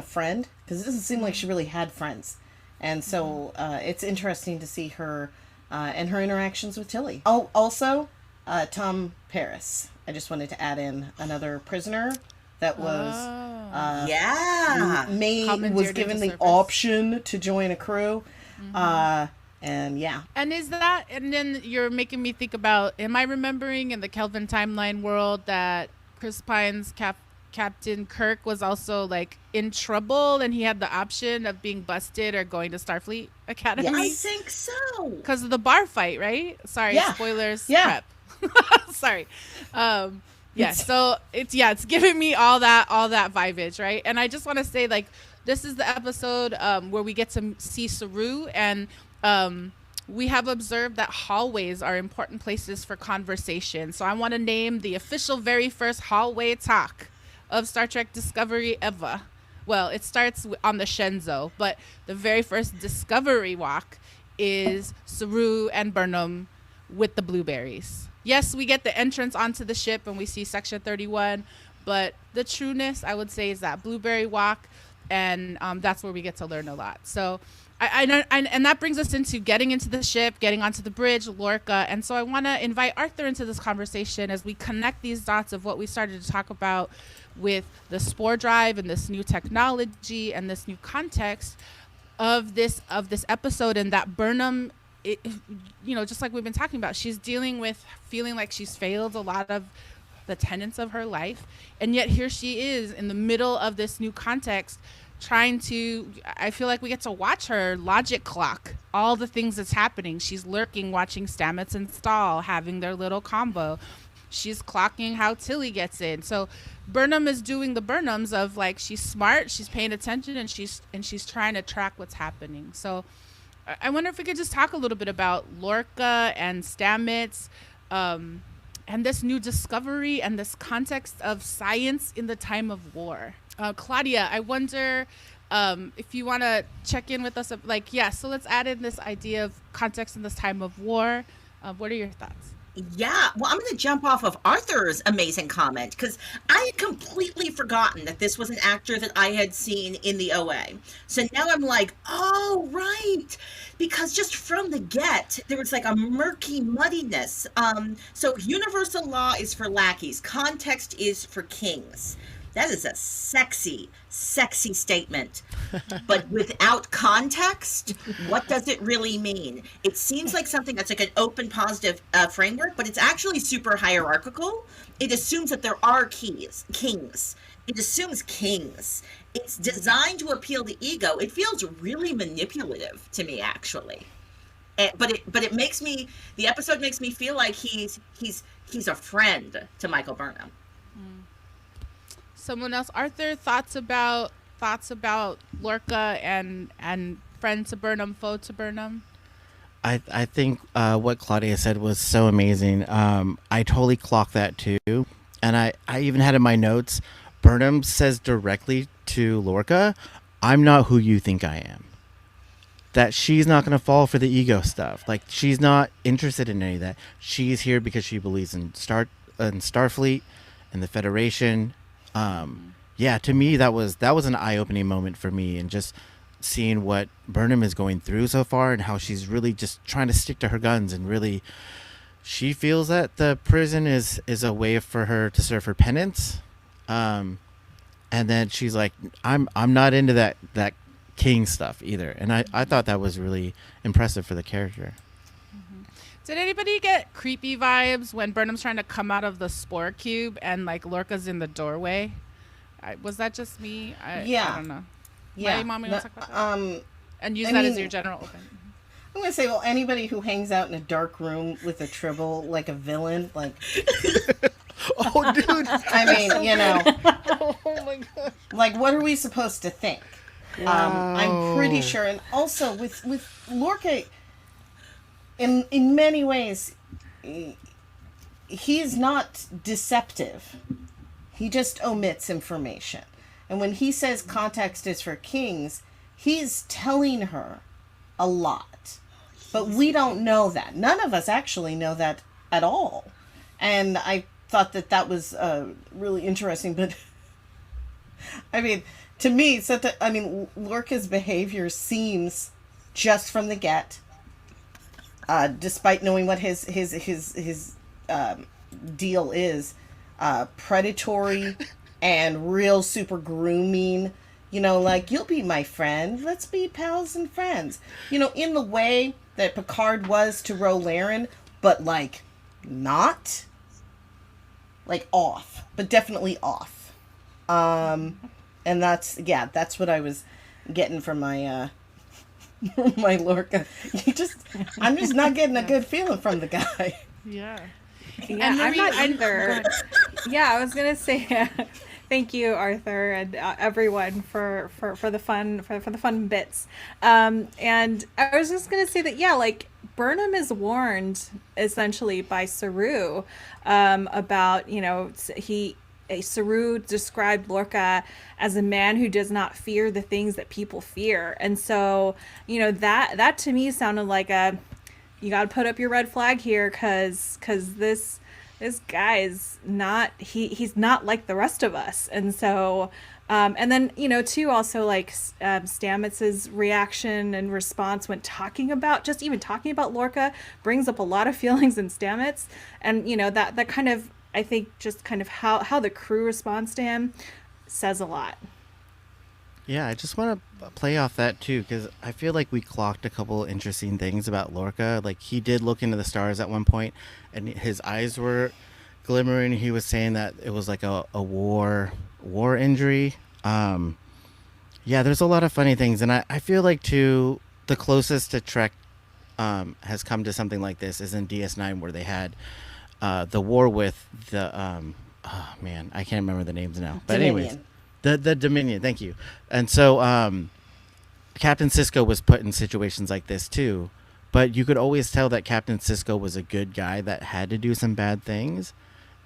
friend, because it doesn't seem like she really had friends. And so it's interesting to see her and her interactions with Tilly. Oh, also Tom Paris. I just wanted to add in another prisoner that was was given the option to join a crew. And yeah. And is that, and then you're making me think about, am I remembering in the Kelvin timeline world that Chris Pine's Captain Kirk was also like in trouble and he had the option of being busted or going to Starfleet Academy? Yeah, I think so. Because of the bar fight, right? Sorry, spoilers. Yeah. Prep. Sorry. Yeah, so it's giving me all that vibage, right? And I just want to say, like, this is the episode where we get to see Saru, and we have observed that hallways are important places for conversation. So I want to name the official very first hallway talk of Star Trek Discovery ever. Well, it starts on the Shenzhou, but the very first Discovery walk is Saru and Burnham with the blueberries. Yes, we get the entrance onto the ship and we see Section 31, but the trueness, I would say, is that blueberry walk, and that's where we get to learn a lot. So I know, and that brings us into getting into the ship, getting onto the bridge, Lorca. And so I want to invite Arthur into this conversation as we connect these dots of what we started to talk about with the spore drive and this new technology and this new context of this episode, and that Burnham, just like we've been talking about, she's dealing with feeling like she's failed a lot of the tenets of her life, and yet here she is in the middle of this new context trying to, I feel like we get to watch her logic clock all the things that's happening. She's lurking, watching Stamets and Stahl having their little combo. She's clocking how Tilly gets in. So Burnham is doing the Burnhams of, like, she's smart, she's paying attention, and she's trying to track what's happening. So I wonder if we could just talk a little bit about Lorca and Stamets, and this new discovery and this context of science in the time of war. Claudia, I wonder if you want to check in with us. So let's add in this idea of context in this time of war. What are your thoughts? Yeah, well, I'm going to jump off of Arthur's amazing comment, because I had completely forgotten that this was an actor that I had seen in the OA. So now I'm like, oh, right. Because just from the get, there was like a murky muddiness. So universal law is for lackeys. Context is for kings. That is a sexy, sexy statement. But without context, what does it really mean? It seems like something that's like an open, positive framework, but it's actually super hierarchical. It assumes that there are kings. It assumes kings. It's designed to appeal to ego. It feels really manipulative to me, actually. But it makes me, the episode makes me feel like he's a friend to Michael Burnham. Someone else, Arthur, thoughts about Lorca and friend to Burnham, foe to Burnham? I think what Claudia said was so amazing. I totally clocked that too, and I even had in my notes, Burnham says directly to Lorca, "I'm not who you think I am." That she's not going to fall for the ego stuff. Like, she's not interested in any of that. She's here because she believes in Starfleet and the Federation. To me, that was an eye-opening moment for me, and just seeing what Burnham is going through so far and how she's really just trying to stick to her guns, and really she feels that the prison is a way for her to serve her penance. And then she's like, I'm not into that king stuff either. And I thought that was really impressive for the character. Did anybody get creepy vibes when Burnham's trying to come out of the spore cube and like Lorca's in the doorway? Was that just me? I don't know. Yeah. My mom wants to talk about that. And use that as your general open. I'm going to say, well, anybody who hangs out in a dark room with a tribble like a villain, like... Oh, dude. I mean, you know. Oh, my gosh. Like, what are we supposed to think? Wow. I'm pretty sure. And also, with Lorca, in many ways, he is not deceptive. He just omits information. And when he says context is for kings, he's telling her a lot. But we don't know that. None of us actually know that at all. And I thought that was really interesting. But, I mean, to me, Lorca's behavior seems, just from the get, despite knowing what his deal is, predatory and real super grooming. You know, like, you'll be my friend. Let's be pals and friends. You know, in the way that Picard was to Ro-Laren, but, like, not. Like, off. But definitely off. And that's what I was getting from my, my Lorca. I'm just not getting a good feeling from the guy. Yeah. Yeah, I'm not either. Yeah, I was gonna say thank you, Arthur, and everyone for the fun bits. And I was just gonna say that like Burnham is warned essentially by Saru about, Saru described Lorca as a man who does not fear the things that people fear. And so, that to me sounded like you got to put up your red flag here, because this guy is not, he's not like the rest of us. And so, and then, too, also like Stamets's reaction and response when talking about Lorca brings up a lot of feelings in Stamets. And, that kind of, I think just kind of how the crew responds to him says a lot. Yeah, I just want to play off that too, because I feel like we clocked a couple interesting things about Lorca. Like, he did look into the stars at one point, and his eyes were glimmering. He was saying that it was like a war injury. Yeah, there's a lot of funny things, and I feel like too the closest to Trek has come to something like this is in DS9, where they had the war with the oh man, I can't remember the names now. But Dominion. anyways, the Dominion, thank you. And so Captain Sisko was put in situations like this too, but you could always tell that Captain Sisko was a good guy that had to do some bad things,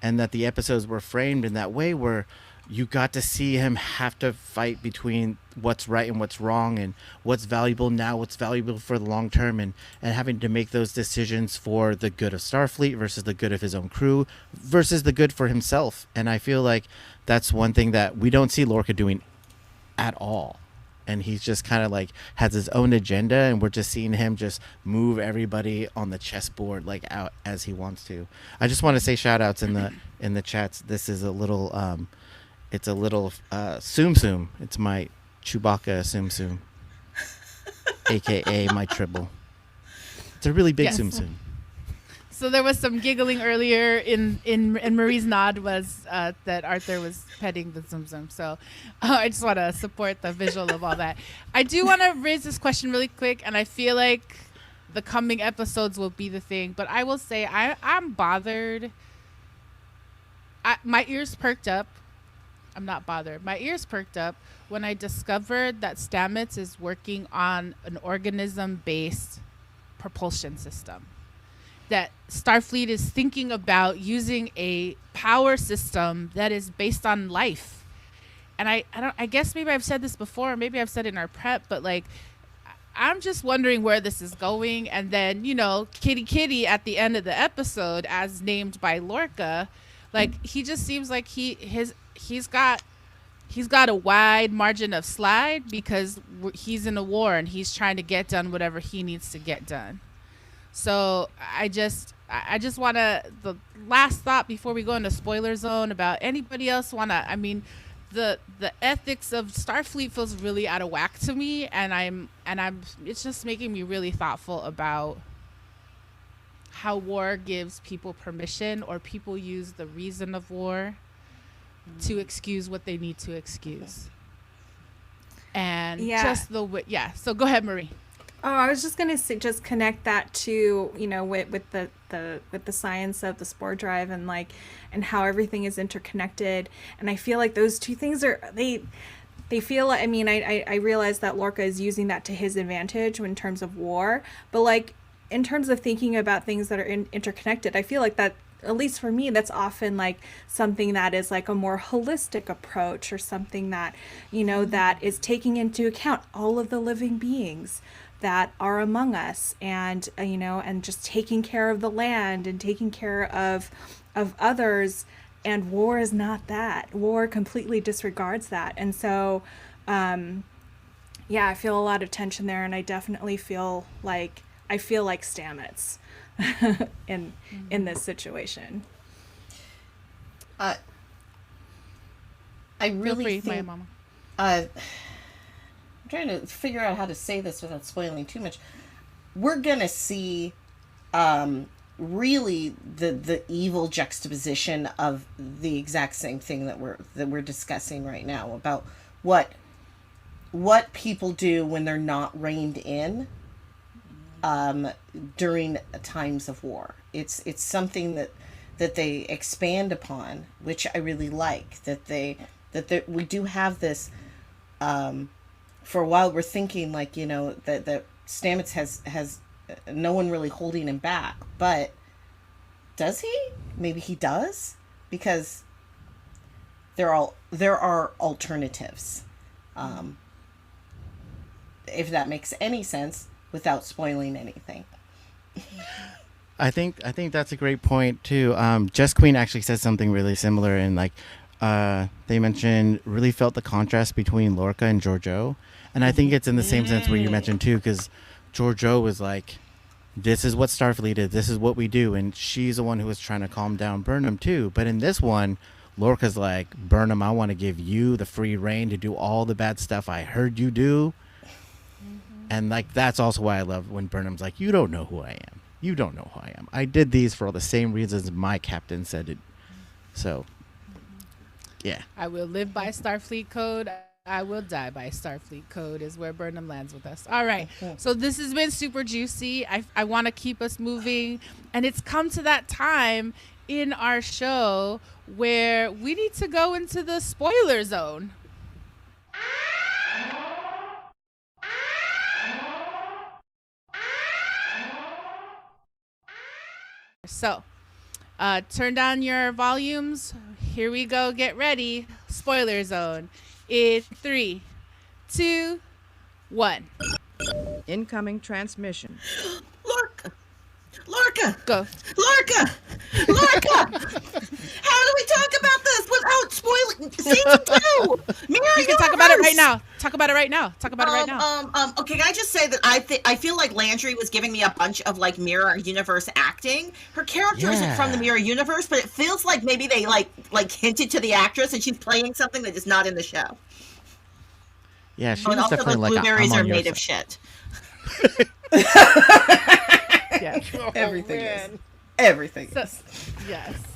and that the episodes were framed in that way where you got to see him have to fight between what's right and what's wrong, and what's valuable now, what's valuable for the long term, and having to make those decisions for the good of Starfleet versus the good of his own crew versus the good for himself. And I feel like that's one thing that we don't see Lorca doing at all. And he's just kind of like has his own agenda, and we're just seeing him just move everybody on the chessboard like out as he wants to. I just want to say shout outs in the chats. This is a little it's a little Tsum Tsum. It's my Chewbacca Tsum Tsum, aka my Tribble. It's a really big Tsum Tsum. So there was some giggling earlier in Marie's nod was that Arthur was petting the Tsum Tsum. So I just want to support the visual of all that. I do want to raise this question really quick, and I feel like the coming episodes will be the thing. But I will say I'm bothered. My ears perked up. I'm not bothered. My ears perked up when I discovered that Stamets is working on an organism-based propulsion system. That Starfleet is thinking about using a power system that is based on life. And I guess maybe I've said this before, or maybe I've said it in our prep, but like, I'm just wondering where this is going. And then, Kitty at the end of the episode, as named by Lorca, like, he just seems like he's got a wide margin of slide because he's in a war and he's trying to get done whatever he needs to get done. So I just want to, the last thought before we go into spoiler zone about anybody else the ethics of Starfleet feels really out of whack to me, and it's just making me really thoughtful about how war gives people permission, or people use the reason of war to excuse what they need to excuse. And just the way, so go ahead, Marie. Oh, I was just gonna say, just connect that to with the science of the spore drive and how everything is interconnected. And I feel like those two things are they feel. I mean, I realize that Lorca is using that to his advantage in terms of war, but in terms of thinking about things that are interconnected, I feel like that, at least for me, that's often something that is a more holistic approach, or something that that is taking into account all of the living beings that are among us, and and just taking care of the land and taking care of others. And war is not that. War completely disregards that. And so I feel a lot of tension there, and I definitely feel like Stamets in this situation. I really think, my mama. I'm trying to figure out how to say this without spoiling too much. We're gonna see really the evil juxtaposition of the exact same thing that we're discussing right now, about what people do when they're not reined in during times of war. It's something that they expand upon, which I really like. That we do have this. For a while, we're thinking that Stamets has no one really holding him back. But does he? Maybe he does, because there are alternatives. If that makes any sense without spoiling anything. I think that's a great point too. Jess Queen actually said something really similar, and like they mentioned really felt the contrast between Lorca and Georgiou, and I think it's in the same sense where you mentioned too, because Georgiou was like, "This is what Starfleet is. This is what we do," and she's the one who was trying to calm down Burnham too. But in this one, Lorca's like, "Burnham, I want to give you the free reign to do all the bad stuff I heard you do." And like that's also why I love when Burnham's like, "You don't know who I am. You don't know who I am. I did these for all the same reasons my captain said it." So, yeah. I will live by Starfleet code. I will die by Starfleet code is where Burnham lands with us. All right. So this has been super juicy. I want to keep us moving. And it's come to that time in our show where we need to go into the spoiler zone. So, turn down your volumes. Here we go. Get ready. Spoiler zone. In 3, 2, 1. Incoming transmission. Lorca! Go. Lorca! How do we talk about this without spoiling season 2? You can talk about it right now. Talk about it right now. Okay, can I just say that I feel like Landry was giving me a bunch of like Mirror Universe acting. Her character isn't from the Mirror Universe, but it feels like maybe they like hinted to the actress and she's playing something that is not in the show. Yeah, she and was also definitely the like blueberries I'm are on your made of side. shit. Yes. Everything is. Everything is.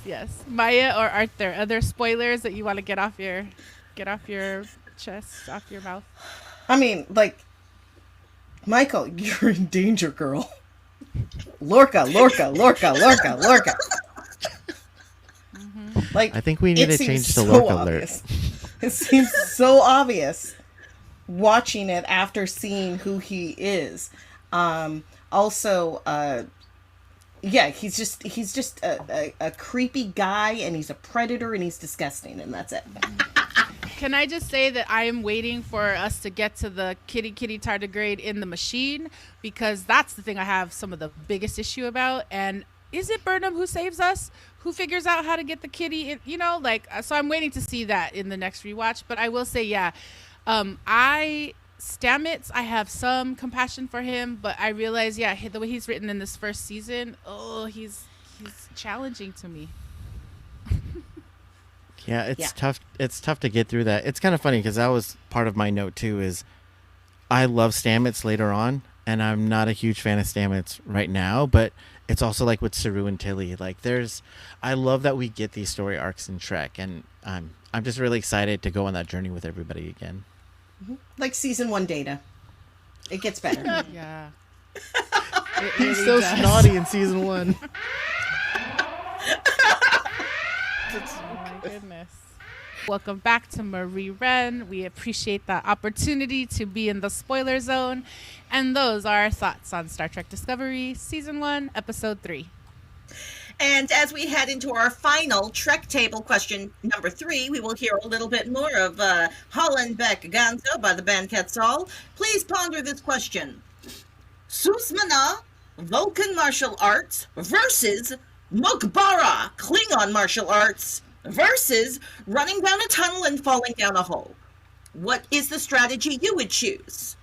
Yes. Maya or Arthur, other spoilers that you want to get off your chest, off your mouth? I mean, like, Michael, you're in danger, girl. Lorca. Like, I think we need to change to so Lorca obvious. alert. It seems so obvious watching it after seeing who he is. Also, he's just a creepy guy, and he's a predator, and he's disgusting, and that's it. Can I just say that I am waiting for us to get to the kitty tardigrade in the machine, because that's the thing I have some of the biggest issue about. And is it Burnham who saves us? Who figures out how to get the kitty in, so I'm waiting to see that in the next rewatch. But I will say, Stamets, I have some compassion for him, but I realize, the way he's written in this first season, he's challenging to me. Yeah, it's tough. It's tough to get through that. It's kind of funny because that was part of my note too. Is I love Stamets later on, and I'm not a huge fan of Stamets right now. But it's also like with Saru and Tilly. Like I love that we get these story arcs in Trek, and I'm just really excited to go on that journey with everybody again. Like season 1 Data, it gets better. Yeah, He's so snotty in season 1. Oh my goodness. Welcome back to Marie-Reine. We appreciate the opportunity to be in the spoiler zone. And those are our thoughts on Star Trek Discovery, Season 1, Episode 3. And as we head into our final Trek Table question number 3, we will hear a little bit more of Hollenbeck Ganzo by the band Quetzal. Please ponder this question. Susmana, Vulcan martial arts versus Mokbara, Klingon martial arts versus running down a tunnel and falling down a hole. What is the strategy you would choose?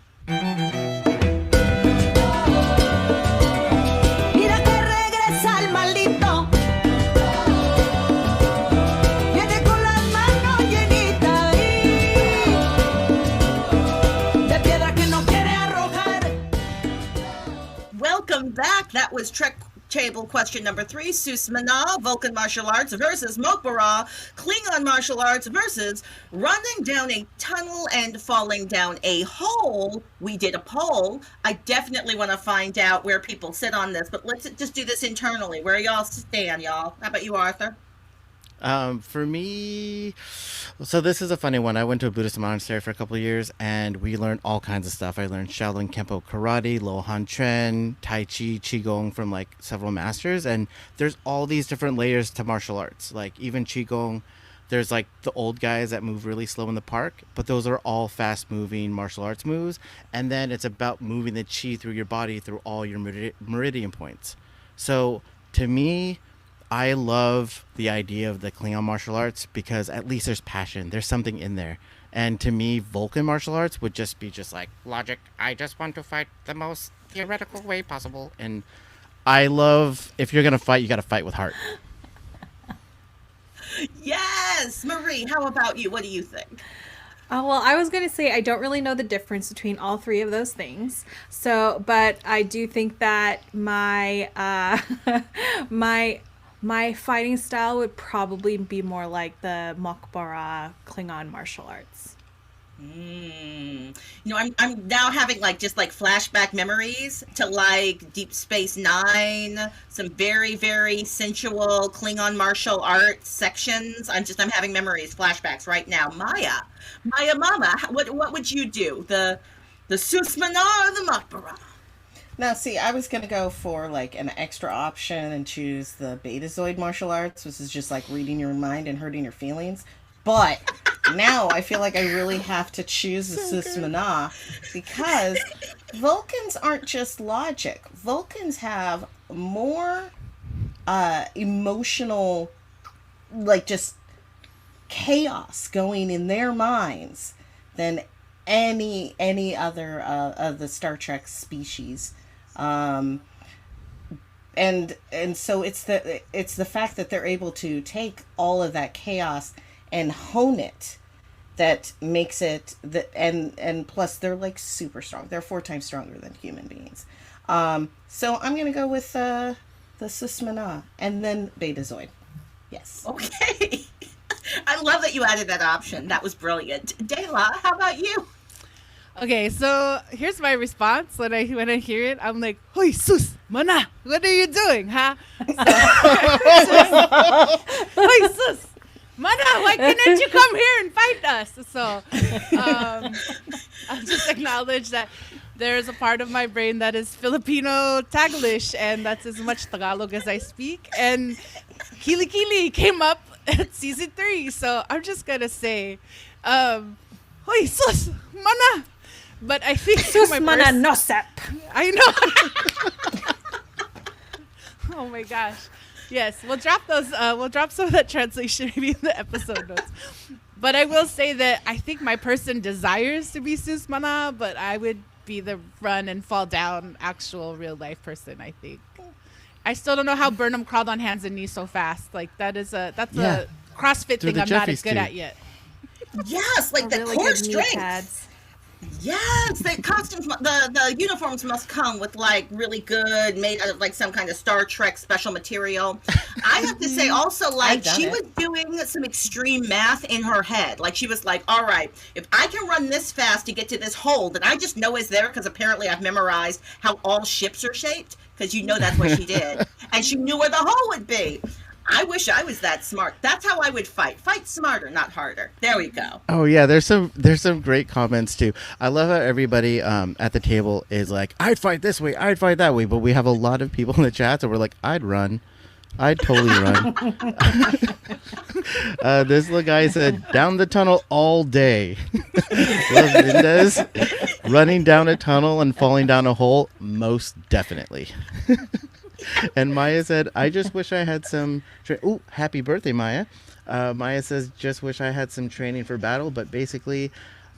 Welcome back. That was Trek Table question number 3. Susmana, Vulcan martial arts versus Mokbara, Klingon martial arts versus running down a tunnel and falling down a hole. We did a poll. I definitely want to find out where people sit on this, but let's just do this internally. Where y'all stand, y'all? How about you, Arthur? For me, so this is a funny one. I went to a Buddhist monastery for a couple of years, and we learned all kinds of stuff. I learned Shaolin Kempo karate, Lohan Tren, Tai Chi, Qigong from like several masters, and there's all these different layers to martial arts. Like even Qigong, there's like the old guys that move really slow in the park, but those are all fast-moving martial arts moves. And then it's about moving the chi through your body through all your meridian points. So to me, I love the idea of the Klingon martial arts because at least there's passion. There's something in there. And to me, Vulcan martial arts would just be just like logic. I just want to fight the most theoretical way possible. And I love, if you're going to fight, you got to fight with heart. Yes, Marie, how about you? What do you think? Well, I was going to say I don't really know the difference between all three of those things. So, but I do think that my my fighting style would probably be more like the Mokbara Klingon martial arts. You know, I'm now having like just like flashback memories to like Deep Space Nine, some very, very sensual Klingon martial arts sections. I'm having memories, flashbacks right now. Maya Mama, what would you do? The Susmana or the Mokbara? Now, see, I was going to go for like an extra option and choose the Betazoid martial arts, which is just like reading your mind and hurting your feelings. But now I feel like I really have to choose the Susmana because Vulcans aren't just logic. Vulcans have more emotional, like just chaos going in their minds than any other of the Star Trek species. And so it's the fact that they're able to take all of that chaos and hone it that makes it and plus they're like super strong. They're 4 times stronger than human beings. So I'm gonna go with the Susmana and then Betazoid. Yes. Okay. I love that you added that option. That was brilliant. Dayla, how about you? Okay, so here's my response when I hear it. I'm like, "Hoi sus, mana, what are you doing, huh?" Hoi sus, mana, why couldn't you come here and fight us? So I'll just acknowledge that there's a part of my brain that is Filipino Taglish, and that's as much Tagalog as I speak. And Kili Kili came up at season 3, so I'm just gonna say, "Hoi sus, mana." But I think Susmana nosep. I know. Oh my gosh. Yes, we'll drop those. We'll drop some of that translation maybe in the episode notes. But I will say that I think my person desires to be Susmana, but I would be the run and fall down actual real life person. I think. I still don't know how Burnham crawled on hands and knees so fast. Like that's a CrossFit thing I'm not as good at yet. Yes, like the really core good knee strength. pads. Yes, the costumes, the uniforms must come with like really good, made out of like some kind of Star Trek special material. I have to say also, like she was doing some extreme math in her head. Like she was like, all right, if I can run this fast to get to this hole that I just know is there because apparently I've memorized how all ships are shaped because you know that's what she did. And she knew where the hole would be. I wish I was that smart. That's how I would fight. Fight smarter, not harder. There we go. Oh yeah, there's some great comments too. I love how everybody at the table is like, I'd fight this way, I'd fight that way, but we have a lot of people in the chat that we're like, I'd run. I'd totally run. This little guy said, down the tunnel all day. Love Mendez. Running down a tunnel and falling down a hole, most definitely. And Maya said, I just wish I had some... Ooh, happy birthday, Maya. Maya says, just wish I had some training for battle, but basically,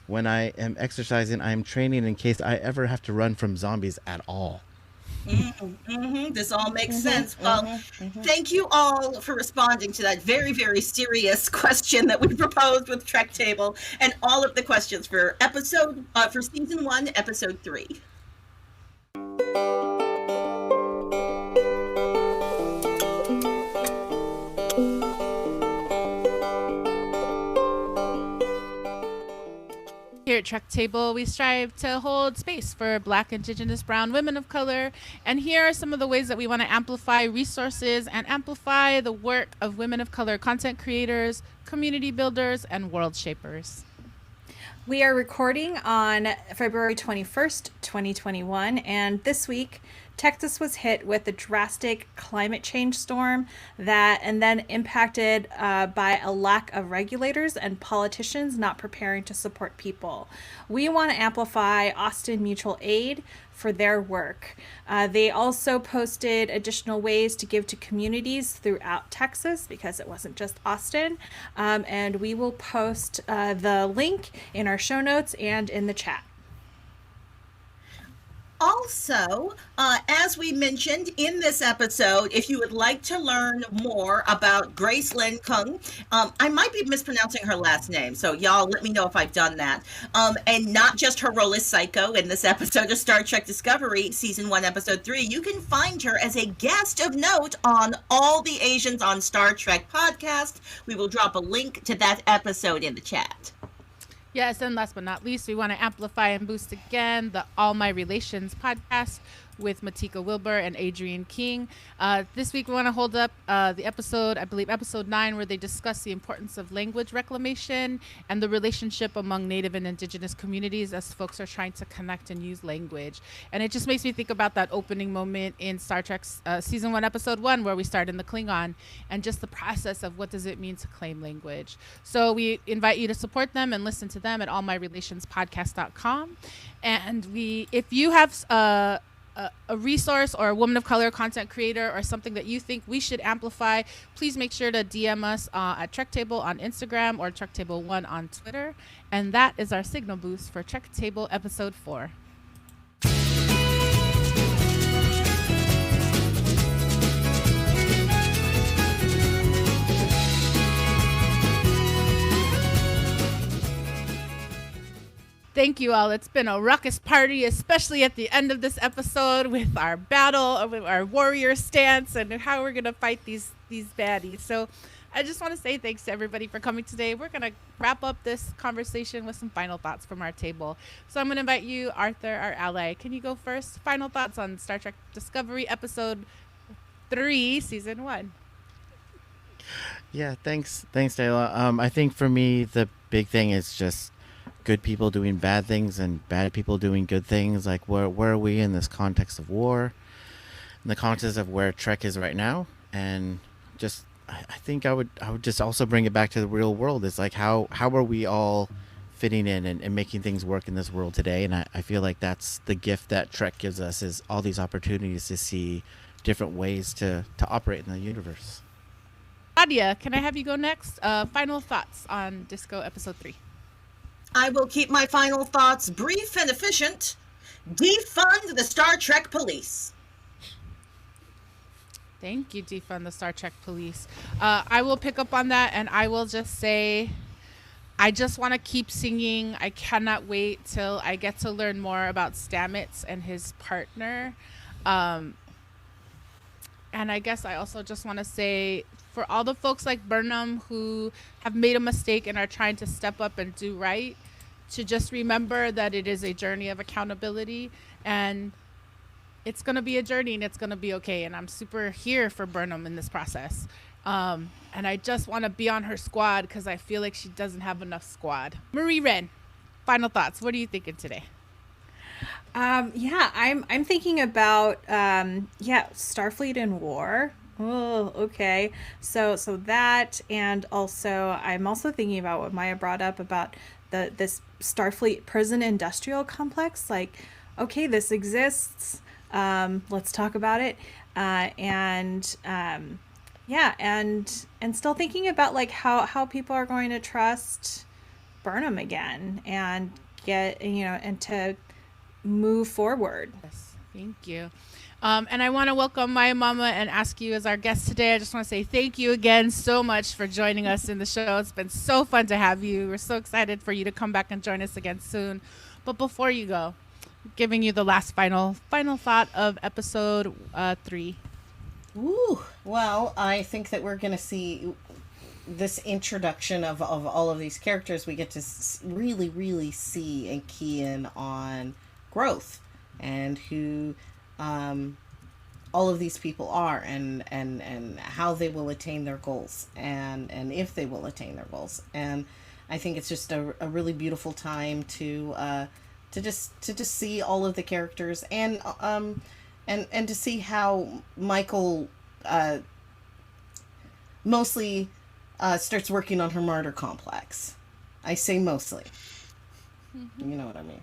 when I am exercising, I am training in case I ever have to run from zombies at all. This all makes sense. Well, thank you all for responding to that very, very serious question that we proposed with Trek Table and all of the questions for for season 1, episode 3. Here at Trek Table, we strive to hold space for Black, Indigenous, Brown, women of color. And here are some of the ways that we want to amplify resources and amplify the work of women of color content creators, community builders, and world shapers. We are recording on February 21st, 2021, and this week, Texas was hit with a drastic climate change storm and then impacted by a lack of regulators and politicians not preparing to support people. We want to amplify Austin Mutual Aid for their work. They also posted additional ways to give to communities throughout Texas because it wasn't just Austin. And we will post the link in our show notes and in the chat. Also, as we mentioned in this episode, if you would like to learn more about Grace Lynn Kung, I might be mispronouncing her last name, so y'all let me know if I've done that. And not just her role as Psycho in this episode of Star Trek Discovery, Season 1, Episode 3, you can find her as a guest of note on All the Asians on Star Trek podcast. We will drop a link to that episode in the chat. Yes, and last but not least, we want to amplify and boost again the All My Relations podcast with Matika Wilbur and Adrienne King. This week we want to hold up the episode, I believe episode 9, where they discuss the importance of language reclamation and the relationship among Native and Indigenous communities as folks are trying to connect and use language. And it just makes me think about that opening moment in Star Trek's Season 1, Episode 1, where we start in the Klingon, and just the process of what does it mean to claim language. So we invite you to support them and listen to them at allmyrelationspodcast.com. And if you have a resource or a woman of color content creator or something that you think we should amplify, please make sure to DM us at Trek Table on Instagram or Trek Table 1 on Twitter. And that is our signal boost for Trek Table Episode 4. Thank you all. It's been a ruckus party, especially at the end of this episode with our battle, with our warrior stance, and how we're going to fight these baddies. So I just want to say thanks to everybody for coming today. We're going to wrap up this conversation with some final thoughts from our table. So I'm going to invite you, Arthur, our ally. Can you go first? Final thoughts on Star Trek Discovery Episode 3, Season 1. Yeah, thanks, Dayla. I think for me, the big thing is just good people doing bad things and bad people doing good things. Like where are we in this context of war, in the context of where Trek is right now? And just I think I would just also bring it back to the real world. It's like how are we all fitting in and making things work in this world today? And I feel like that's the gift that Trek gives us, is all these opportunities to see different ways to operate in the universe. Claudia, can I have you go next? Final thoughts on Disco Episode 3. I will keep my final thoughts brief and efficient. Defund the Star Trek police. Thank you, Defund the Star Trek police. I will pick up on that, and I will just say, I just want to keep singing. I cannot wait till I get to learn more about Stamets and his partner. And I guess I also just want to say, for all the folks like Burnham who have made a mistake and are trying to step up and do right, to just remember that it is a journey of accountability, and it's going to be a journey, and it's going to be okay. And I'm super here for Burnham in this process. And I just want to be on her squad because I feel like she doesn't have enough squad. Marie-Reine, final thoughts. What are you thinking today? I'm thinking about Starfleet and war. Oh, okay. So that, and also I'm also thinking about what Maia brought up about this Starfleet prison industrial complex. Like, okay, this exists. Let's talk about it. And still thinking about like how people are going to trust Burnham again and get, and to move forward. Yes, thank you. And I want to welcome Maya Mama and ask you as our guest today. I just want to say thank you again so much for joining us in the show. It's been so fun to have you. We're so excited for you to come back and join us again soon. But before you go, giving you the last final thought of episode 3. Ooh, well, I think that we're going to see this introduction of all of these characters, we get to really, really see and key in on growth and who all of these people are, and how they will attain their goals, and if they will attain their goals. And I think it's just a really beautiful time to just see all of the characters, and to see how Michael mostly starts working on her martyr complex. I say mostly. You know what I mean.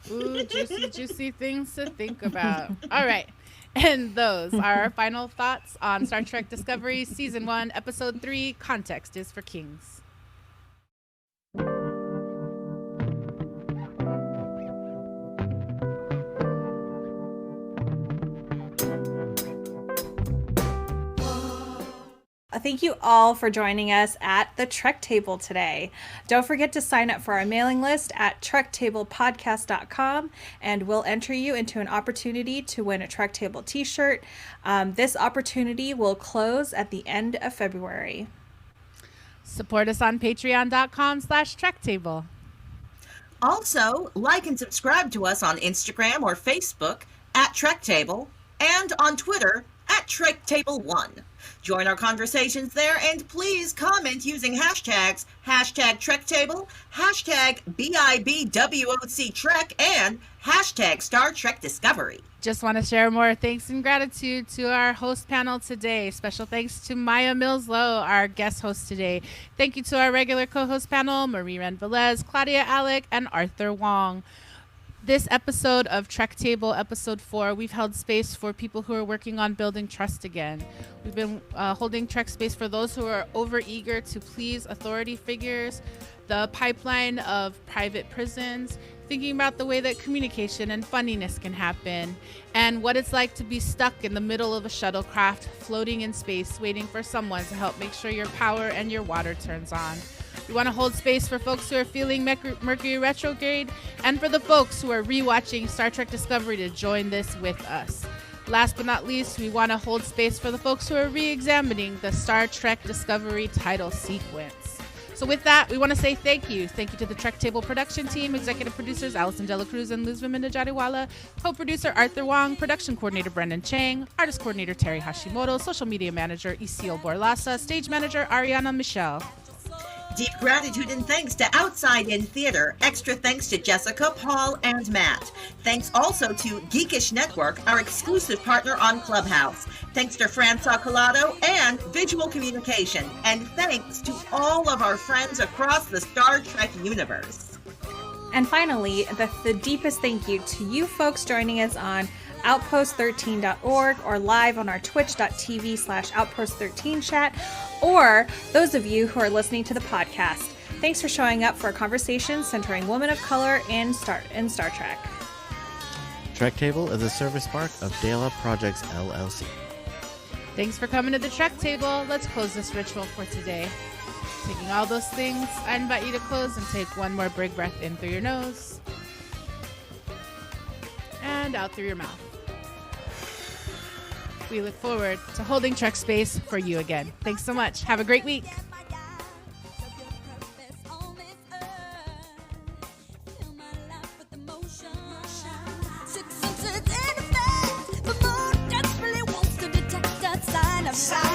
Ooh, juicy things to think about. All right. And those are our final thoughts on Star Trek Discovery Season 1, Episode 3, Context is for Kings. Thank you all for joining us at the Trek Table today. Don't forget to sign up for our mailing list at trektablepodcast.com, and we'll enter you into an opportunity to win a Trek Table t-shirt. This opportunity will close at the end of February. Support us on patreon.com/trektable. Also, like and subscribe to us on Instagram or Facebook at Trek Table, and on Twitter at TrekTable1. Join our conversations there, and please comment using hashtags #TrekTable, #BIBWOC and #Star Trek Discovery. Just want to share more thanks and gratitude to our host panel today. Special thanks to Maia Mills-Lowe, our guest host today. Thank you to our regular co-host panel, Marie-Reine Velez, Claudia Alick, and Arthur Wong. This episode of Trek Table, Episode 4, we've held space for people who are working on building trust again. We've been holding Trek space for those who are overeager to please authority figures, the pipeline of private prisons, thinking about the way that communication and funniness can happen, and what it's like to be stuck in the middle of a shuttlecraft floating in space, waiting for someone to help make sure your power and your water turns on. We want to hold space for folks who are feeling Mercury retrograde, and for the folks who are rewatching Star Trek Discovery to join this with us. Last but not least, we want to hold space for the folks who are re-examining the Star Trek Discovery title sequence. So with that, we want to say thank you. Thank you to the Trek Table production team, executive producers Alison De La Cruz and Luz Vimindajadiwala, co-producer Arthur Wong, production coordinator Brendan Chang, artist coordinator Terry Hashimoto, social media manager Isil Borlasa, stage manager Ariana Michelle. Deep gratitude and thanks to Outside In Theater. Extra thanks to Jessica, Paul, and Matt. Thanks also to Geekish Network, our exclusive partner on Clubhouse. Thanks to Francois Collado and Visual Communication. And thanks to all of our friends across the Star Trek universe. And finally, the deepest thank you to you folks joining us on outpost13.org or live on our twitch.tv/outpost13 chat, or those of you who are listening to the podcast. Thanks for showing up for a conversation centering women of color in Star Trek. Trek Table is a service spark of Dela Projects LLC. Thanks for coming to the Trek Table. Let's close this ritual for today. Taking all those things, I invite you to close and take one more big breath in through your nose and out through your mouth. We look forward to holding Trek space for you again. Thanks so much. Have a great week. Sign